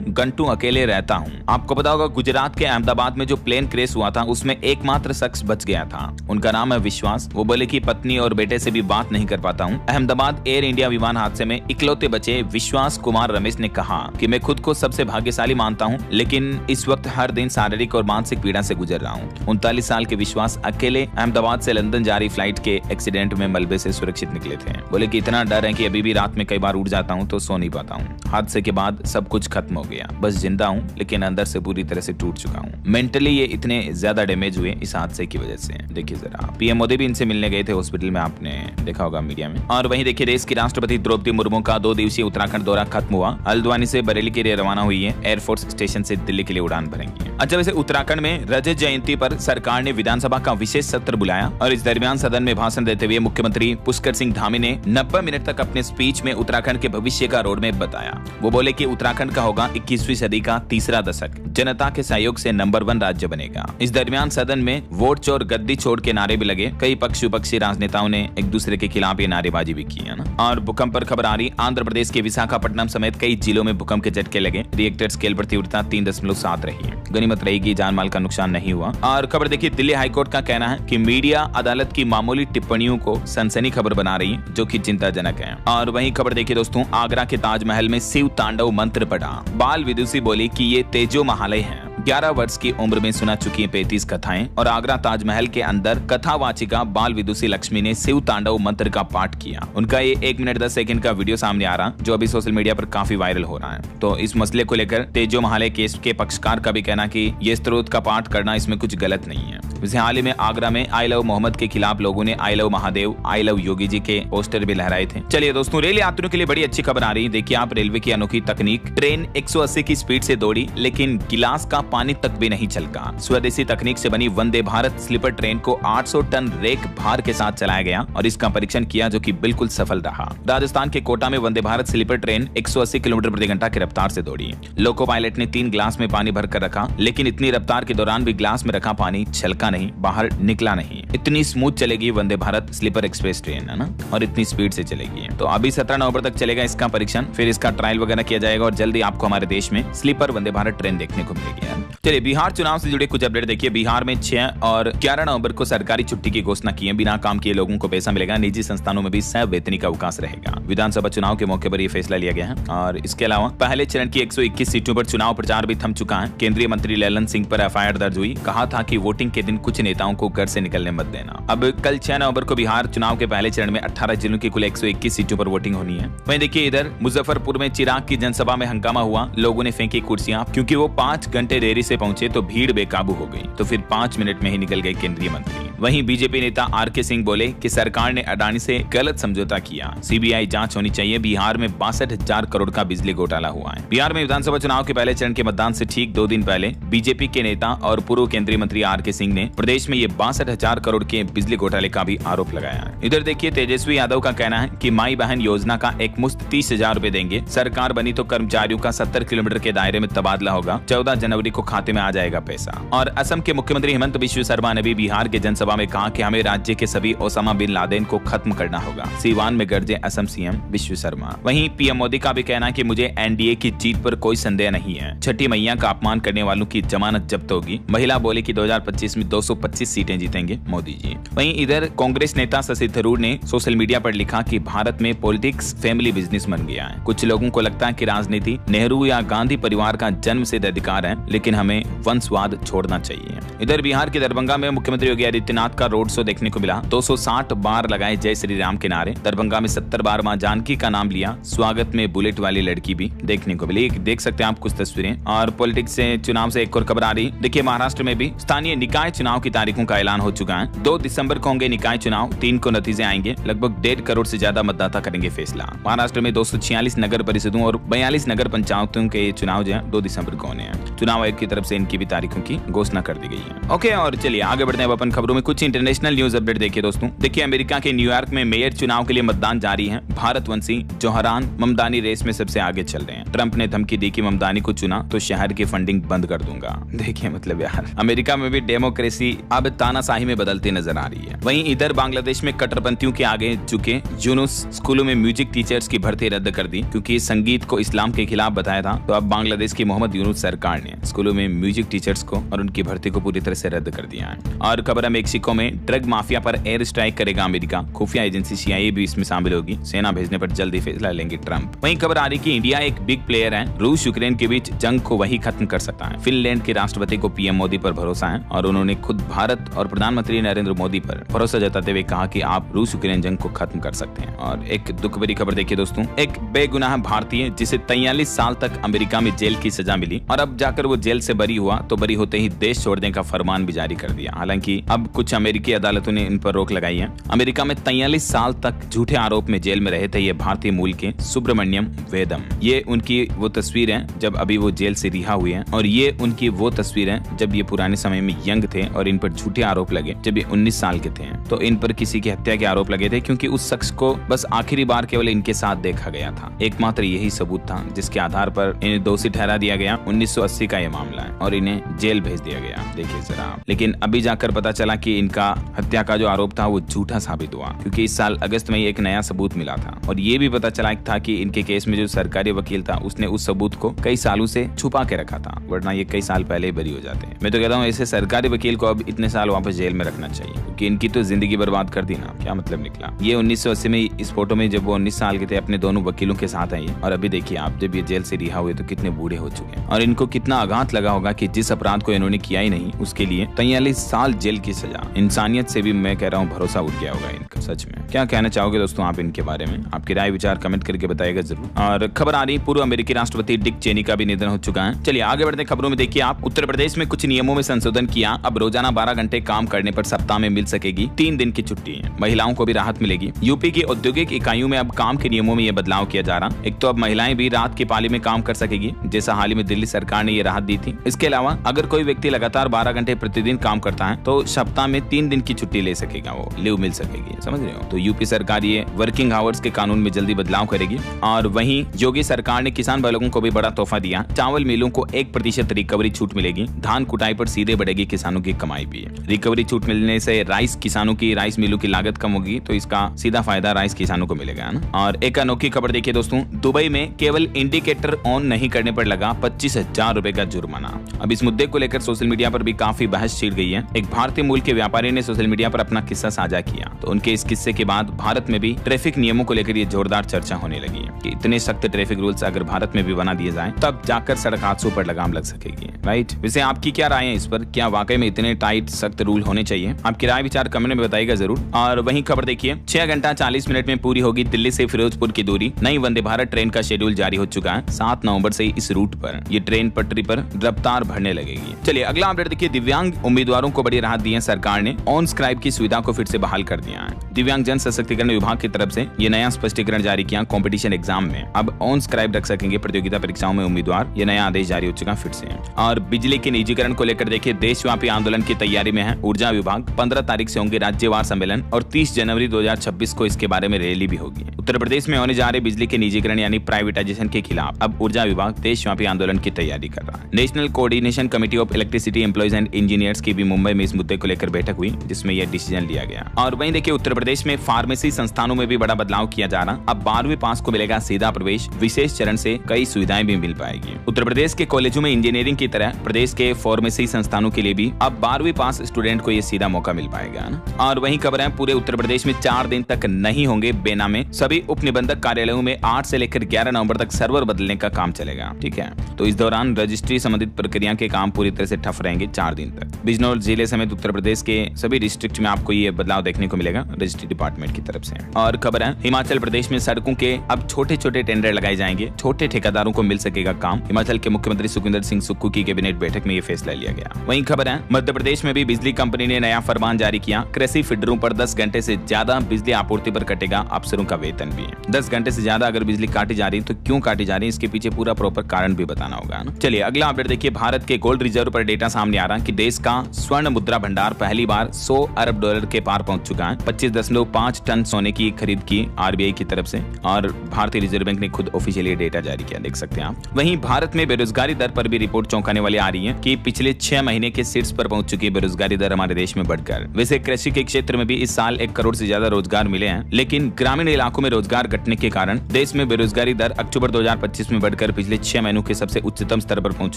गंटू अकेले रहता हूँ। आपको पता होगा गुजरात के अहमदाबाद में जो प्लेन क्रैश हुआ था उसमें एकमात्र शख्स बच गया था, उनका नाम है विश्वास। वो बोले कि पत्नी और बेटे से भी बात नहीं कर पाता हूँ। अहमदाबाद एयर इंडिया विमान हादसे में इकलौते बचे विश्वास कुमार रमेश ने कहा कि मैं खुद को सबसे भाग्यशाली मानता हूँ, लेकिन इस वक्त हर दिन शारीरिक और मानसिक पीड़ा से गुजर रहा हूँ। 39 साल के विश्वास अकेले अहमदाबाद से लंदन जा रही फ्लाइट के एक्सीडेंट में मलबे से सुरक्षित निकले थे। बोले कि इतना डर है कि अभी भी रात में कई बार उठ जाता हूँ तो सो नहीं पाता हूँ। हादसे के बाद सब कुछ खत्म हो गया, बस जिंदा हूँ लेकिन अंदर से पूरी तरह से टूट चुका हूँ। मेंटली ये इतने ज्यादा डैमेज हुए इस हादसे की वजह से। देखिए जरा, PM मोदी भी इनसे मिलने गए थे हॉस्पिटल में, आपने देखा होगा मीडिया में। और वहीं देखिए देश की राष्ट्रपति द्रौपदी मुर्मू का 2 दिवसीय उत्तराखंड दौरा खत्म हुआ। हल्द्वानी से बरेली के लिए रवाना हुई है, एयरफोर्स स्टेशन से दिल्ली के लिए उड़ान भरेंगी। अच्छा, वैसे उत्तराखंड में रजत जयंती पर सरकार ने विधानसभा का विशेष सत्र बुलाया और इस दरमियान सदन में भाषण देते हुए मुख्यमंत्री पुष्कर सिंह धामी ने 90 मिनट तक अपने स्पीच में उत्तराखंड के भविष्य का रोड मैप बताया। वो बोले कि उत्तराखंड का होगा 21वीं सदी का तीसरा दशक, जनता के सहयोग से नंबर 1 राज्य बनेगा। इस दरमियान सदन में वोट चोर गद्दी छोड़ के नारे भी लगे। कई पक्ष विपक्षी राजनेताओं ने एक दूसरे के खिलाफ ये नारेबाजी भी की है ना। और भूकंप पर खबर आ रही, आंध्र प्रदेश के विशाखापट्टनम समेत कई जिलों में भूकंप के झटके लगे। रिएक्टर स्केल पर तीव्रता 3.7 रही है। गनीमत रहेगी जान माल का नुकसान नहीं हुआ। और खबर देखिए, दिल्ली हाईकोर्ट का कहना है कि मीडिया अदालत की मामूली टिप्पणियों को सनसनी खबर बना रही है जो कि चिंताजनक है। और वहीं खबर देखिए दोस्तों, आगरा के ताजमहल में शिव तांडव मंत्र पढ़ा। बाल विदुषी बोली कि ये तेजो महालय है। 11 वर्ष की उम्र में सुना चुकी है 35 कथाएं। और आगरा ताजमहल के अंदर कथावाचिका बाल विदुषी लक्ष्मी ने शिव तांडव मंत्र का पाठ किया। उनका ये 1 मिनट 10 सेकंड का वीडियो सामने आ रहा जो अभी सोशल मीडिया पर काफी वायरल हो रहा है। तो इस मसले को लेकर तेजो महालय केस के पक्षकार का भी कहना कि ये स्त्रोत का पाठ करना इसमें कुछ गलत नहीं है। वैसे हाल ही में आगरा में आई लव मोहम्मद के खिलाफ लोगों ने I love Mahadev, I love Yogi ji के पोस्टर भी लहराए थे। चलिए दोस्तों, रेल यात्रियों के लिए बड़ी अच्छी खबर आ रही है। देखिए आप, रेलवे की अनोखी तकनीक, ट्रेन 180 की स्पीड से दौड़ी लेकिन गिलास का पानी तक भी नहीं छलका। स्वदेशी तकनीक से बनी वंदे भारत स्लीपर ट्रेन को 800 टन रेक भार के साथ चलाया गया और इसका परीक्षण किया जो कि बिल्कुल सफल रहा। राजस्थान के कोटा में Vande Bharat sleeper train 180 kilometre प्रति घंटा की रफ्तार से दौड़ी। लोको पायलट ने 3 ग्लास में पानी भर कर रखा, लेकिन इतनी रफ्तार के दौरान भी ग्लास में रखा पानी छलका नहीं, बाहर निकला नहीं। इतनी स्मूथ चलेगी Vande Bharat sleeper express train, है ना, और इतनी स्पीड से चलेगी। तो अभी 17 नवंबर तक चलेगा इसका परीक्षण, फिर इसका ट्रायल वगैरह किया जाएगा और जल्दी आपको हमारे देश में स्लीपर वंदे भारत ट्रेन देखने को मिलेगी। चलिए बिहार चुनाव से जुड़े कुछ अपडेट देखिए। बिहार में 6 और 11 नवंबर को सरकारी छुट्टी की घोषणा की है। बिना काम किए लोगों को पैसा मिलेगा। निजी संस्थानों में भी सवैतनिक अवकाश रहेगा। विधानसभा चुनाव के मौके पर यह फैसला लिया गया है। और इसके अलावा पहले चरण की 121 सीटों पर चुनाव प्रचार भी थम चुका है। केंद्रीय मंत्री ललन सिंह पर FIR दर्ज हुई। कहा था कि वोटिंग के दिन कुछ नेताओं को घर से निकलने मत देना। अब कल 6 नवंबर को बिहार चुनाव के पहले चरण में 18 जिलों की कुल 121 सीटों पर वोटिंग होनी है। वहीं देखिए इधर मुजफ्फरपुर में चिराग की जनसभा में हंगामा हुआ। लोगों ने फेंकी कुर्सियां क्योंकि वो 5 घंटे देरी से पहुंचे तो भीड़ बेकाबू हो गई, तो फिर 5 मिनट में ही निकल गए केंद्रीय मंत्री। वहीं बीजेपी नेता RK सिंह बोले कि सरकार ने अडानी से गलत समझौता किया, CBI जांच होनी चाहिए। बिहार में 62,000 करोड़ का बिजली घोटाला हुआ है। बिहार में विधानसभा चुनाव के पहले चरण के मतदान से ठीक 2 दिन पहले बीजेपी के नेता और पूर्व केंद्रीय मंत्री RK सिंह ने प्रदेश में ये 62,000 करोड़ के बिजली घोटाले का भी आरोप लगाया है। इधर देखिए तेजस्वी यादव का कहना है कि माई बहन योजना का एक मुश्त 30,000 रुपए देंगे। सरकार बनी तो कर्मचारियों का 70 किलोमीटर के दायरे में तबादला होगा। 14 जनवरी को खाते में आ जाएगा पैसा। और असम के मुख्यमंत्री हेमंत बिश्व शर्मा ने भी बिहार के जनसभा में कहा कि हमें राज्य के सभी ओसामा बिन लादेन को खत्म करना होगा। सीवान में गरजे असम CM विश्व शर्मा। वहीं PM मोदी का भी कहना है कि मुझे NDA की जीत पर कोई संदेह नहीं है। छठी मैया का अपमान करने वालों की जमानत जब्त होगी। महिला बोले कि 2025 में 225 सीटें जीतेंगे मोदी जी। वहीं इधर कांग्रेस नेता शशि थरूर ने सोशल मीडिया पर लिखा कि भारत में पॉलिटिक्स फैमिली बिजनेस बन गया है। कुछ लोगों को लगता है कि राजनीति नेहरू या गांधी परिवार का जन्म सिद्ध अधिकार है, लेकिन हमें वंशवाद छोड़ना चाहिए। इधर बिहार के दरभंगा में मुख्यमंत्री योगी आदित्यनाथ आदित्यनाथ का रोड शो देखने को मिला। 260 बार लगाए जय श्री राम के नारे। दरभंगा में 70 बार मां जानकी का नाम लिया। स्वागत में बुलेट वाली लड़की भी देखने को मिली। देख सकते हैं आप कुछ तस्वीरें। और पॉलिटिक्स से चुनाव से एक और खबर आ रही। देखिए महाराष्ट्र में भी स्थानीय निकाय चुनाव की तारीखों का ऐलान हो चुका है। 2 दिसंबर को होंगे निकाय चुनाव, 3 को नतीजे आएंगे। लगभग 1.5 करोड़ से ज्यादा मतदाता करेंगे फैसला। महाराष्ट्र में 246 नगर परिषदों और 42 नगर पंचायतों के चुनाव जो है 2 दिसंबर को होने हैं। चुनाव आयोग की तरफ से इनकी भी तारीखों की घोषणा कर दी गई है। ओके, और चलिए आगे बढ़ते हैं अपन खबरों में। कुछ इंटरनेशनल न्यूज अपडेट देखिए दोस्तों। देखिए अमेरिका के न्यूयॉर्क में मेयर चुनाव के लिए मतदान जारी है। भारतवंशी जोहरान ममदानी रेस में सबसे आगे चल रहे हैं। ट्रंप ने धमकी दी कि ममदानी को चुना तो शहर की फंडिंग बंद कर दूंगा। देखिए मतलब यार, अमेरिका में भी डेमोक्रेसी अब तानाशाही में बदलती नजर आ रही है। वहीं इधर बांग्लादेश में कट्टरपंथियों के आगे झुके यूनुस स्कूलों में म्यूजिक टीचर्स की भर्ती रद्द कर दी क्योंकि संगीत को इस्लाम के खिलाफ बताया था। तो अब बांग्लादेश की मोहम्मद यूनुस सरकार ने स्कूलों में म्यूजिक टीचर्स को और उनकी भर्ती को पूरी तरह से रद्द कर दिया है। और खबर है मेक्सिको में ड्रग माफिया पर एयर स्ट्राइक करेगा अमेरिका। खुफिया एजेंसी CIA भी इसमें शामिल होगी। सेना भेजने पर जल्दी फैसला लेंगे ट्रंप। वहीं खबर आ रही कि इंडिया एक बिग प्लेयर है। रूस यूक्रेन के बीच जंग को वही खत्म कर सकता है। फिनलैंड के राष्ट्रपति को PM मोदी पर भरोसा है और उन्होंने खुद भारत और प्रधानमंत्री नरेंद्र मोदी पर भरोसा जताते हुए कहा कि आप रूस यूक्रेन जंग को खत्म कर सकते हैं। और एक दुख भरी खबर देखिए दोस्तों। एक बेगुनाह भारतीय जिसे 43 साल तक अमेरिका में जेल की सजा मिली और अब जाकर वो जेल से बरी हुआ तो बरी होते ही देश छोड़ने का फरमान भी जारी कर दिया। हालांकि अब कुछ अमेरिकी अदालतों ने इन पर रोक लगाई है। अमेरिका में 43 साल तक झूठे आरोप में जेल में रहे थे ये भारतीय मूल के सुब्रमण्यम वेदम। ये उनकी वो तस्वीर है जब अभी वो जेल से रिहा हुए हैं और ये उनकी वो तस्वीर है जब ये पुराने समय में यंग थे और इन पर झूठे आरोप लगे जब ये 19 साल के थे। तो इन पर किसी की हत्या के आरोप लगे थे क्योंकि उस शख्स को बस आखिरी बार केवल इनके साथ देखा गया था। एकमात्र यही सबूत था जिसके आधार पर इन्हें दोषी ठहरा दिया गया। 1980 का ये मामला है और इन्हें जेल भेज दिया गया। देखिए जरा, लेकिन अभी जाकर पता चला कि इनका हत्या का जो आरोप था वो झूठा साबित हुआ क्योंकि इस साल अगस्त में एक नया सबूत मिला था और ये भी पता चला था कि इनके केस में जो सरकारी वकील था उसने उस सबूत को कई सालों से छुपा के रखा था, वरना ये कई साल पहले ही बरी हो जाते हैं। मैं तो कहता हूँ ऐसे सरकारी वकील को अब इतने साल वापस जेल में रखना चाहिए क्योंकि इनकी तो जिंदगी बर्बाद कर दी ना। क्या मतलब निकला। ये 1980 में इस फोटो में जब वो 19 साल के थे अपने दोनों वकीलों के साथ आए और अभी देखिए आप जब ये जेल से रिहा हुए तो कितने बूढ़े हो चुके हैं और इनको कितना आघात लगा होगा कि जिस अपराध को इन्होंने किया ही नहीं उसके लिए 43 साल जेल की सजा। इंसानियत से भी मैं कह रहा हूँ भरोसा उठ गया होगा इनका। सच में क्या कहना चाहोगे दोस्तों आप इनके बारे में? आपकी राय विचार कमेंट करके बताइएगा जरूर। और खबर आ रही पूर्व अमेरिकी राष्ट्रपति डिक चेनी का भी निधन हो चुका है। चलिए आगे बढ़ते खबरों में। देखिए आप, उत्तर प्रदेश में कुछ नियमों में संशोधन किया। अब रोजाना 12 घंटे काम करने पर सप्ताह में मिल सकेगी 3 दिन की छुट्टी। महिलाओं को भी राहत मिलेगी। यूपी की औद्योगिक इकाइयों में अब काम के नियमों में यह बदलाव किया जा रहा। एक तो अब महिलाएं भी रात की पाली में काम कर सकेगी जैसा हाल ही में दिल्ली सरकार ने ये राहत दी थी। इसके अलावा अगर कोई व्यक्ति लगातार 12 घंटे प्रतिदिन काम करता है तो सप्ताह में 3 दिन की छुट्टी ले सकेगा, वो लीव मिल सकेगी। समझ रहे हो? तो यूपी सरकार ये वर्किंग आवर्स के कानून में जल्दी बदलाव करेगी। और वहीं योगी सरकार ने किसान भाई लोगों को भी बड़ा तोहफा दिया। चावल मिलों को 1% रिकवरी छूट मिलेगी। धान कुटाई पर सीधे बढ़ेगी किसानों की कमाई भी। रिकवरी छूट मिलने से राइस मिलों की लागत कम होगी तो इसका सीधा फायदा राइस किसानों को मिलेगा ना। और एक अनोखी खबर देखिए दोस्तों। दुबई में केवल इंडिकेटर ऑन नहीं करने पर लगा 25,000 रुपए का जुर्माना। अब इस मुद्दे को लेकर सोशल मीडिया पर भी काफी बहस छिड़ गई है। एक भारतीय मूल के व्यापारी ने सोशल मीडिया पर अपना किस्सा साझा किया तो उनके इस किस्से के बाद भारत में भी ट्रैफिक नियमों को लेकर ये जोरदार चर्चा होने लगी है कि इतने सख्त ट्रैफिक रूल्स अगर भारत में भी बना दिए जाएं तब जाकर सड़क हादसों पर लगाम लग सकेगी। राइट, वैसे आपकी क्या राय है इस पर? क्या वाकई में इतने टाइट सख्त रूल होने चाहिए? आपकी राय विचार कमेंट में बताइएगा जरूर। और वहीं खबर देखिए, 6 घंटा 40 मिनट में पूरी होगी दिल्ली से फिरोजपुर की दूरी। नई वंदे भारत ट्रेन का शेड्यूल जारी हो चुका है। 7 नवंबर से इस रूट पर ये ट्रेन पटरी पर रफ्तार बढ़ने लगेगी। चलिए अगला अपडेट देखिए। दिव्यांग उम्मीदवारों को बड़ी राहत दी है सरकार ने। ऑन स्क्राइब की सुविधा को फिर से बहाल कर दिया है। दिव्यांग जन सशक्तिकरण विभाग की तरफ से ये नया स्पष्टीकरण जारी किया। कॉम्पिटिशन एग्जाम में अब ऑन स्क्राइब रख सकेंगे प्रतियोगिता परीक्षाओं में उम्मीदवार। ये नया आदेश जारी हो चुका फिर से। और बिजली के निजीकरण को लेकर देखिए देशव्यापी आंदोलन की तैयारी में है ऊर्जा विभाग। 15 तारीख से होंगे राज्यवार सम्मेलन और 30 जनवरी 2026 को इसके बारे में रैली भी होगी। उत्तर प्रदेश में होने जा रहे बिजली के निजीकरण यानी प्राइवेटाइजेशन के खिलाफ अब ऊर्जा विभाग देशव्यापी आंदोलन की तैयारी कर रहा है। National coordination committee of electricity employees and engineers की भी मुंबई में इस मुद्दे को लेकर बैठक हुई जिसमें यह डिसीजन लिया गया। और वहीं देखिए उत्तर प्रदेश में फार्मेसी संस्थानों में भी बड़ा बदलाव किया जा रहा। अब 12वीं पास को मिलेगा सीधा प्रवेश। विशेष चरण से कई सुविधाएं भी मिल पाएगी। उत्तर प्रदेश के कॉलेजों में इंजीनियरिंग की तरह प्रदेश के फार्मेसी संस्थानों के लिए भी अब 12वीं पास स्टूडेंट को ये सीधा मौका मिल पाएगा ना। और वहीं खबर है पूरे उत्तर प्रदेश में 4 दिन तक नहीं होंगे बेनामे। सभी उप निबंधक कार्यालयों में 8 से लेकर 11 नवंबर तक सर्वर बदलने का काम चलेगा। ठीक है, तो इस दौरान रजिस्ट्री संबंधित प्रक्रिया के काम पूरी तरह से ठप रहेंगे 4 दिन तक। बिजनौर जिले समेत उत्तर प्रदेश देश के सभी डिस्ट्रिक्ट में आपको ये बदलाव देखने को मिलेगा रजिस्ट्री डिपार्टमेंट की तरफ से। और खबर है हिमाचल प्रदेश में सड़कों के अब छोटे छोटे टेंडर लगाए जाएंगे, छोटे ठेकेदारों को मिल सकेगा काम। हिमाचल के मुख्यमंत्री सुखविंदर सिंह सुक्खू की कैबिनेट बैठक में ये फैसला लिया गया। वहीं खबर है मध्य प्रदेश में भी बिजली कंपनी ने नया फरमान जारी किया। कृषि फीडरों पर 10 घंटे से ज्यादा बिजली आपूर्ति पर कटेगा अफसरों का वेतन भी। 10 घंटे से ज्यादा अगर बिजली काटी जा रही है तो क्यों काटी जा रही है, इसके पीछे पूरा प्रॉपर कारण भी बताना होगा ना। चलिए अगला अपडेट देखिए, भारत के गोल्ड रिजर्व पर डेटा सामने आ रहा है कि देश का स्वर्ण मुद्रा भंडार पहली बार 100 अरब डॉलर के पार पहुंच चुका है। 25.5 टन सोने की खरीद की आरबीआई की तरफ से और भारतीय रिजर्व बैंक ने खुद ऑफिशियली डेटा जारी किया, देख सकते हैं आप। वहीं भारत में बेरोजगारी दर पर भी रिपोर्ट चौंकाने वाली आ रही है कि पिछले 6 महीने के शीर्ष पर पहुंच चुकी है बेरोजगारी दर हमारे देश में बढ़कर। वैसे कृषि के क्षेत्र में भी इस साल 1 करोड़ से ज्यादा रोजगार मिले हैं, लेकिन ग्रामीण इलाकों में रोजगार घटने के कारण देश में बेरोजगारी दर अक्टूबर 2025 में बढ़कर पिछले 6 महीनों के सबसे उच्चतम स्तर पर पहुंच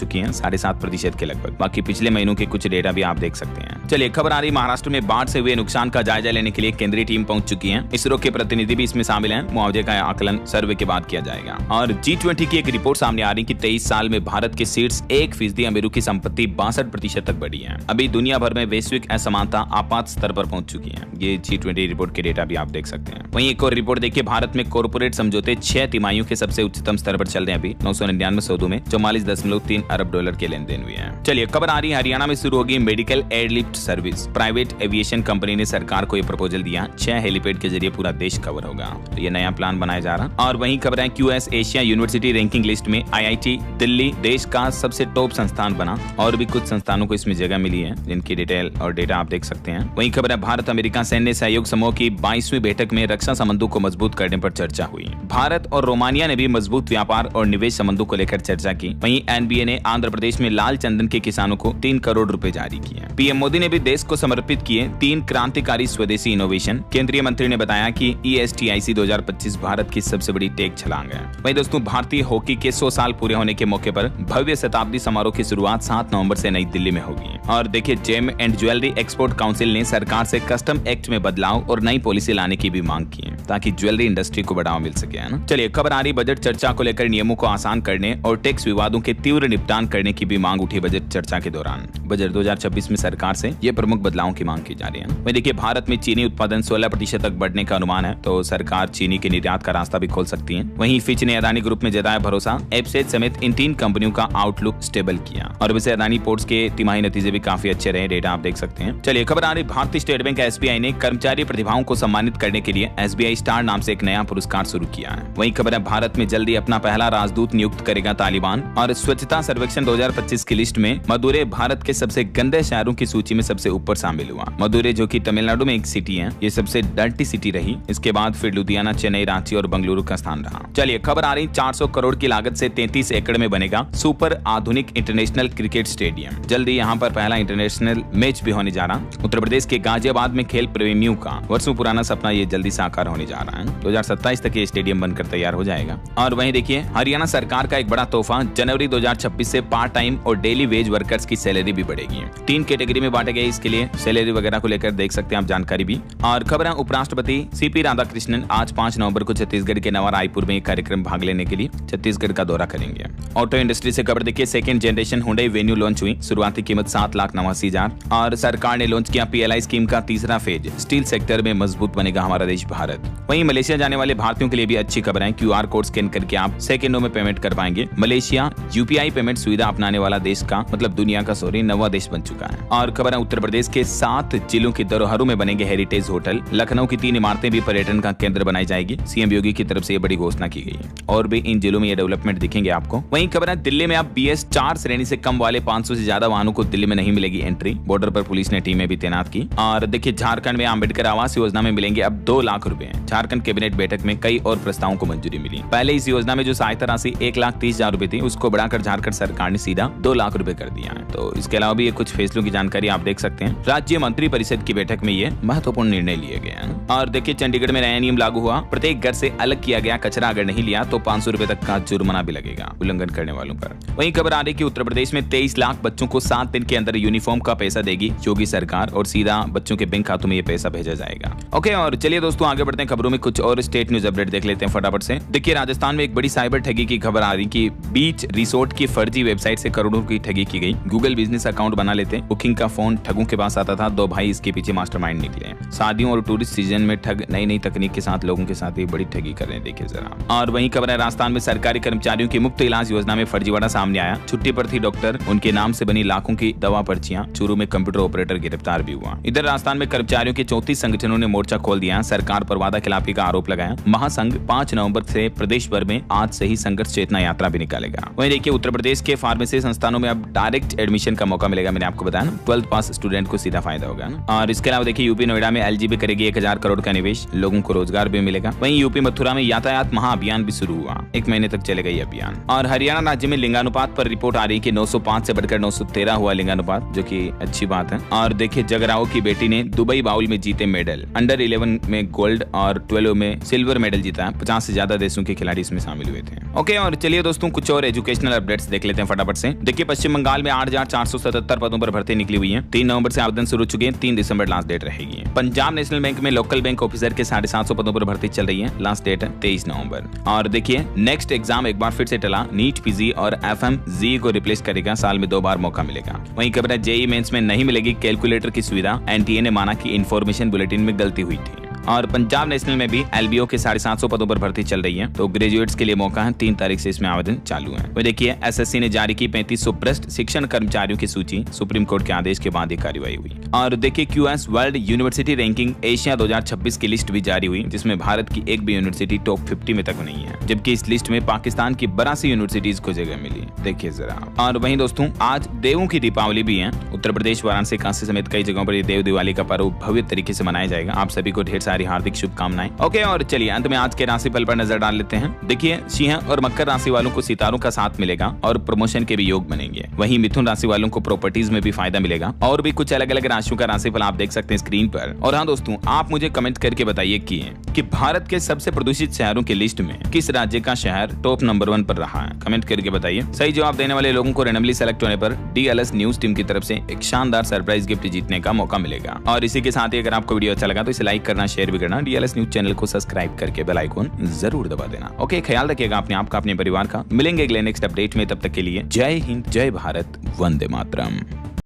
चुकी है, 7.5% के लगभग। बाकी पिछले महीनों के कुछ डेटा भी आप देख सकते हैं। चलिए खबर आ रही महाराष्ट्र में बाढ़ से हुए नुकसान का जायजा लेने के लिए केंद्रीय टीम पहुंच चुकी है। इसरो के प्रतिनिधि भी इसमें शामिल हैं। मुआवजे का आकलन सर्वे के बाद किया जाएगा। और G20 की एक रिपोर्ट सामने आ रही कि 23 साल में भारत के शीर्ष 1% अमीरों की संपत्ति 62% तक बढ़ी है। अभी दुनिया भर में वैश्विक असमानता आपात स्तर पर पहुंच चुकी है। ये G20 रिपोर्ट के डेटा भी आप देख सकते हैं। वहीं एक और रिपोर्ट देखिए, भारत में कॉर्पोरेट समझौते 6 तिमाहियों के सबसे उच्चतम स्तर पर चल रहे हैं। अभी 999 सौदों में 44.3 अरब डॉलर के लेन देन हुए हैं। चलिए खबर आ रही है, हरियाणा में शुरू होगी medical airlift service. Private aviation company ने सरकार को यह प्रपोजल दिया, 6 हेलीपैड के जरिए पूरा देश कवर होगा। तो ये नया प्लान बनाया जा रहा। और वहीं खबर है QS Asia university ranking list में IIT दिल्ली देश का सबसे टॉप संस्थान बना और भी कुछ संस्थानों को इसमें जगह मिली है, जिनकी डिटेल और डेटा आप देख सकते हैं। वहीं खबर है भारत अमेरिका सैन्य सहयोग समूह की 22वीं बैठक में रक्षा संबंधों को मजबूत करने पर चर्चा हुई। भारत और रोमानिया ने भी मजबूत व्यापार और निवेश संबंधों को लेकर चर्चा की। वहीं NBA ने आंध्र प्रदेश में लाल चंदन के किसानों को 3 करोड़ रुपए जारी किए। PM मोदी ने भी देश को समर्पित किए 3 क्रांतिकारी स्वदेशी इनोवेशन। केंद्रीय मंत्री ने बताया कि ESTIC 2025 भारत की सबसे बड़ी टेक छलांग है। वहीं दोस्तों भारतीय हॉकी के 100 साल पूरे होने के मौके पर भव्य शताब्दी समारोह की शुरुआत 7 नवंबर से नई दिल्ली में होगी। और देखिए gem and jewellery export council ने सरकार से कस्टम एक्ट में बदलाव और नई पॉलिसी लाने की भी मांग की है, ताकि ज्वेलरी इंडस्ट्री को बढ़ावा मिल सके, है ना। चलिए खबर आ रही, बजट चर्चा को लेकर नियमों को आसान करने और टैक्स विवादों के तीव्र निपटान करने की भी मांग उठी बजट चर्चा के दौरान। बजट 2026 में सरकार से ये प्रमुख बदलावों की मांग की जा रही है। वहीं देखिए भारत में चीनी उत्पादन 16% तक बढ़ने का अनुमान है, तो सरकार चीनी के निर्यात का रास्ता भी खोल सकती है। वहीं फिच ने अदानी ग्रुप में जताया भरोसा, एफसेट समेत इन 3 कंपनियों का आउटलुक स्टेबल किया। और वैसे अदानी पोर्ट्स के तिमाही नतीजे भी काफी अच्छे रहे, डेटा आप देख सकते हैं। चलिए खबर आ रही, भारतीय स्टेट बैंक SBI ने कर्मचारी प्रतिभाओं को सम्मानित करने के लिए SBI स्टार नाम से एक नया पुरस्कार शुरू किया है। वहीं खबर है भारत में जल्दी अपना पहला राजदूत नियुक्त करेगा तालिबान। और स्वच्छता सर्वेक्षण 2025 की लिस्ट में मदुरै भारत के सबसे गंदे शहरों की सूची में सबसे ऊपर शामिल हुआ। मदुरै जो कि तमिलनाडु में एक सिटी है, ये सबसे डर्टी सिटी रही। इसके बाद फिर लुधियाना, चेन्नई, रांची और बेंगलुरु का स्थान रहा। चलिए खबर आ रही, 400 करोड़ की लागत से 33 एकड़ में बनेगा सुपर आधुनिक इंटरनेशनल क्रिकेट स्टेडियम। जल्दी यहाँ पर पहला इंटरनेशनल मैच भी होने जा रहा। उत्तर प्रदेश के गाजियाबाद में खेल प्रेमियों का वर्षों पुराना सपना ये जल्दी साकार होने जा रहा है। 2027 तक ये स्टेडियम बनकर तैयार हो जाएगा। और वहीं देखिए हरियाणा सरकार का एक बड़ा तोहफा, जनवरी 2026 से पार्ट टाइम और डेली वेज वर्कर्स की सैलरी भी बढ़ेगी। 3 कैटेगरी में बांटे गए, इसके लिए सैलरी वगैरह को लेकर देख सकते हैं आप जानकारी भी। और खबर है उपराष्ट्रपति CP राधाकृष्णन आज 5 नवंबर को छत्तीसगढ़ के नवा रायपुर में एक कार्यक्रम भाग लेने के लिए छत्तीसगढ़ का दौरा करेंगे। ऑटो इंडस्ट्री से खबर देखिए, second generation Hyundai venue launch हुई, शुरुआती कीमत 7,89,000। और सरकार ने लॉन्च किया PLI स्कीम का तीसरा फेज, स्टील सेक्टर में मजबूत बनेगा हमारा देश भारत। वहीं मलेशिया जाने वाले भारतीयों के लिए भी अच्छी खबर है, QR कोड स्कैन करके आप सेकंडों में पेमेंट कर पाएंगे। मलेशिया UPI पेमेंट सुविधा अपनाने वाला देश का मतलब दुनिया का नवा देश बन चुका है। और खबर है उत्तर प्रदेश के 7 जिलों की धरोहरों में बनेंगे हेरिटेज होटल। लखनऊ की 3 इमारतें भी पर्यटन का केंद्र बनाई जाएगी। CM योगी की तरफ से ये बड़ी घोषणा की गई है और भी इन जिलों में ये डेवलपमेंट दिखेंगे आपको। वहीं खबर है दिल्ली में अब BS 4 श्रेणी से कम वाले 500 से ज्यादा वाहनों को दिल्ली में नहीं मिलेगी एंट्री। बॉर्डर पर पुलिस ने टीमें भी तैनात की। और देखिए झारखंड में अम्बेडकर आवास योजना में मिलेंगे अब 2 लाख रुपए। झारखंड कैबिनेट बैठक में कई और प्रस्तावों को मंजूरी मिली। पहले इस योजना में जो सहायता राशि 1,30,000 रुपए थी, उसको बढ़ाकर झारखंड सरकार ने सीधा 2 लाख रुपए कर दिया है। तो इसके अलावा भी ये कुछ फैसलों की जानकारी आप देख सकते हैं। राज्य मंत्री परिषद की बैठक में ये महत्वपूर्ण निर्णय लिए गए हैं। और देखिए चंडीगढ़ में नया नियम लागू हुआ, प्रत्येक घर से अलग किया गया कचरा अगर नहीं लिया तो 500 रुपए तक का जुर्माना भी लगेगा उल्लंघन करने वालों पर। वहीं खबर आ रही कि उत्तर प्रदेश में 23 लाख बच्चों को 7 दिन के अंदर यूनिफॉर्म का पैसा देगी योगी सरकार और सीधा बच्चों के बैंक खातों में ये पैसा भेजा जाएगा। ओके, और चलिए दोस्तों आगे बढ़ते हैं खबरों में, कुछ और स्टेट न्यूज अपडेट देख लेते हैं फटाफट से। देखिए राजस्थान में एक बड़ी साइबर ठगी की खबर आ रही कि बीच रिसोर्ट की फर्जी वेबसाइट से करोड़ों की ठगी की गई। गूगल बिजनेस अकाउंट बना लेते, बुकिंग का फोन ठगों के इसके पास आता था। 2 भाई इसके पीछे मास्टरमाइंड निकले। शादियों और टूरिस्ट सीजन में ठग नई तकनीक के साथ लोगों के साथ बड़ी ठगी कर रहे हैं, देखिए जरा। और वहीं खबर है राजस्थान में सरकारी कर्मचारियों की मुफ्त इलाज योजना में फर्जीवाड़ा सामने आया। छुट्टी पर थी डॉक्टर, उनके नाम से बनी लाखों की दवा पर्चियां। चूरू में कंप्यूटर ऑपरेटर गिरफ्तार भी हुआ। इधर राजस्थान में कर्मचारियों के 34 संगठनों ने मोर्चा खोल दिया। सरकार पर वादा खिलाफी का आरोप लगाया। महासंघ 5 नवंबर से प्रदेश भर में आज से ही संघर्ष चेतना यात्रा भी निकालेगा। वहीं देखिए उत्तर प्रदेश के फार्मेसी संस्थानों में अब डायरेक्ट एडमिशन का मौका मिलेगा। मैंने आपको बताया ना, 12th पास स्टूडेंट को सीधा फायदा होगा ना। और इसके अलावा देखिए यूपी नोएडा में एलजीबी करेगी 1000 करोड़ का निवेश, लोगों को रोजगार भी मिलेगा। वहीं यूपी मथुरा में यातायात महाअभियान भी शुरू हुआ, 1 महीने तक चलेगा ये अभियान। और हरियाणा राज्य में लिंगानुपात पर रिपोर्ट आ रही कि 905 से बढ़कर 913 हुआ लिंगानुपात, जो कि अच्छी बात है। और देखिए जगराओं की बेटी ने दुबई बाउल में जीते मेडल, अंडर 11 में गोल्ड और 12 में सिल्वर मेडल जीता। 50 से ज्यादा देशों के खिलाड़ी इसमें शामिल हुए थे। ओके, और चलिए दोस्तों कुछ और एजुकेशनल अपडेट्स देख लेते हैं फटाफट से। देखिए पश्चिम बंगाल में 8477 पदों पर भर्ती निकली हुई है। 3 नवंबर से आवेदन शुरू हो चुके हैं, 3 दिसंबर लास्ट डेट रहेगी। पंजाब नेशनल बैंक में लोकल बैंक ऑफिसर के 750 पदों पर भर्ती चल रही है, लास्ट डेट है 23 नवंबर। और देखिए नेक्स्ट एग्जाम एक बार फिर से टला, नीट पीजी और एफएमजी को रिप्लेस करेगा, साल में 2 बार मौका मिलेगा। वहीं खबर है जेईई मेंस में नहीं मिलेगी कैलकुलेटर की सुविधा, एनटीए ने माना कि इन्फॉर्मेशन बुलेटिन में गलती हुई थी। और पंजाब नेशनल में भी एलबीओ के 750 पदों पर भर्ती चल रही है, तो ग्रेजुएट्स के लिए मौका है। 3 तारीख से इसमें आवेदन चालू है। वही देखिए एसएससी ने जारी की 3500 भ्रष्ट शिक्षण कर्मचारियों की सूची, सुप्रीम कोर्ट के आदेश के बाद ये कार्रवाई हुई। और देखिए QS world university ranking Asia 2026 की लिस्ट भी जारी हुई, जिसमें भारत की एक भी यूनिवर्सिटी टॉप 50 में तक नहीं है, जबकि इस लिस्ट में पाकिस्तान की 82 यूनिवर्सिटीज को जगह मिली, देखिए जरा। और वहीं दोस्तों आज देवों की दीपावली भी है। उत्तर प्रदेश, वाराणसी, काशी समेत कई जगहों पर ये देव दिवाली का पर्व भव्य तरीके से मनाया जाएगा। आप सभी को ढेर सारी हार्दिक शुभकामनाएं। ओके, और चलिए अंत में आज के राशिफल पर नजर डाल लेते हैं। देखिए सिंह और मकर राशि वालों को सितारों का साथ मिलेगा और प्रमोशन के भी योग बनेंगे। वहीं मिथुन राशि वालों को प्रॉपर्टीज में भी फायदा मिलेगा। और भी कुछ अलग अलग राशियों का राशिफल आप देख सकते हैं स्क्रीन पर। और हाँ दोस्तों, आप मुझे कमेंट करके बताइए कि भारत के सबसे प्रदूषित शहरों की लिस्ट में किस राज्य का शहर टॉप नंबर 1 पर रहा है। कमेंट करके बताइए। सही जवाब देने वाले लोगों को रैंडमली सेलेक्ट होने पर डीएलएस न्यूज टीम की तरफ से एक शानदार सरप्राइज गिफ्ट जीतने का मौका मिलेगा। और इसी के साथ ही अगर आपको वीडियो अच्छा लगा तो इसे लाइक करना, शेयर भी करना, डीएलएस न्यूज चैनल को सब्सक्राइब करके बेल आइकन जरूर दबा देना। ओके, ख्याल रखिएगा अपने आप का, अपने परिवार का। मिलेंगे अगले नेक्स्ट अपडेट में, तब तक के लिए जय हिंद, जय भारत, वंदे मातरम।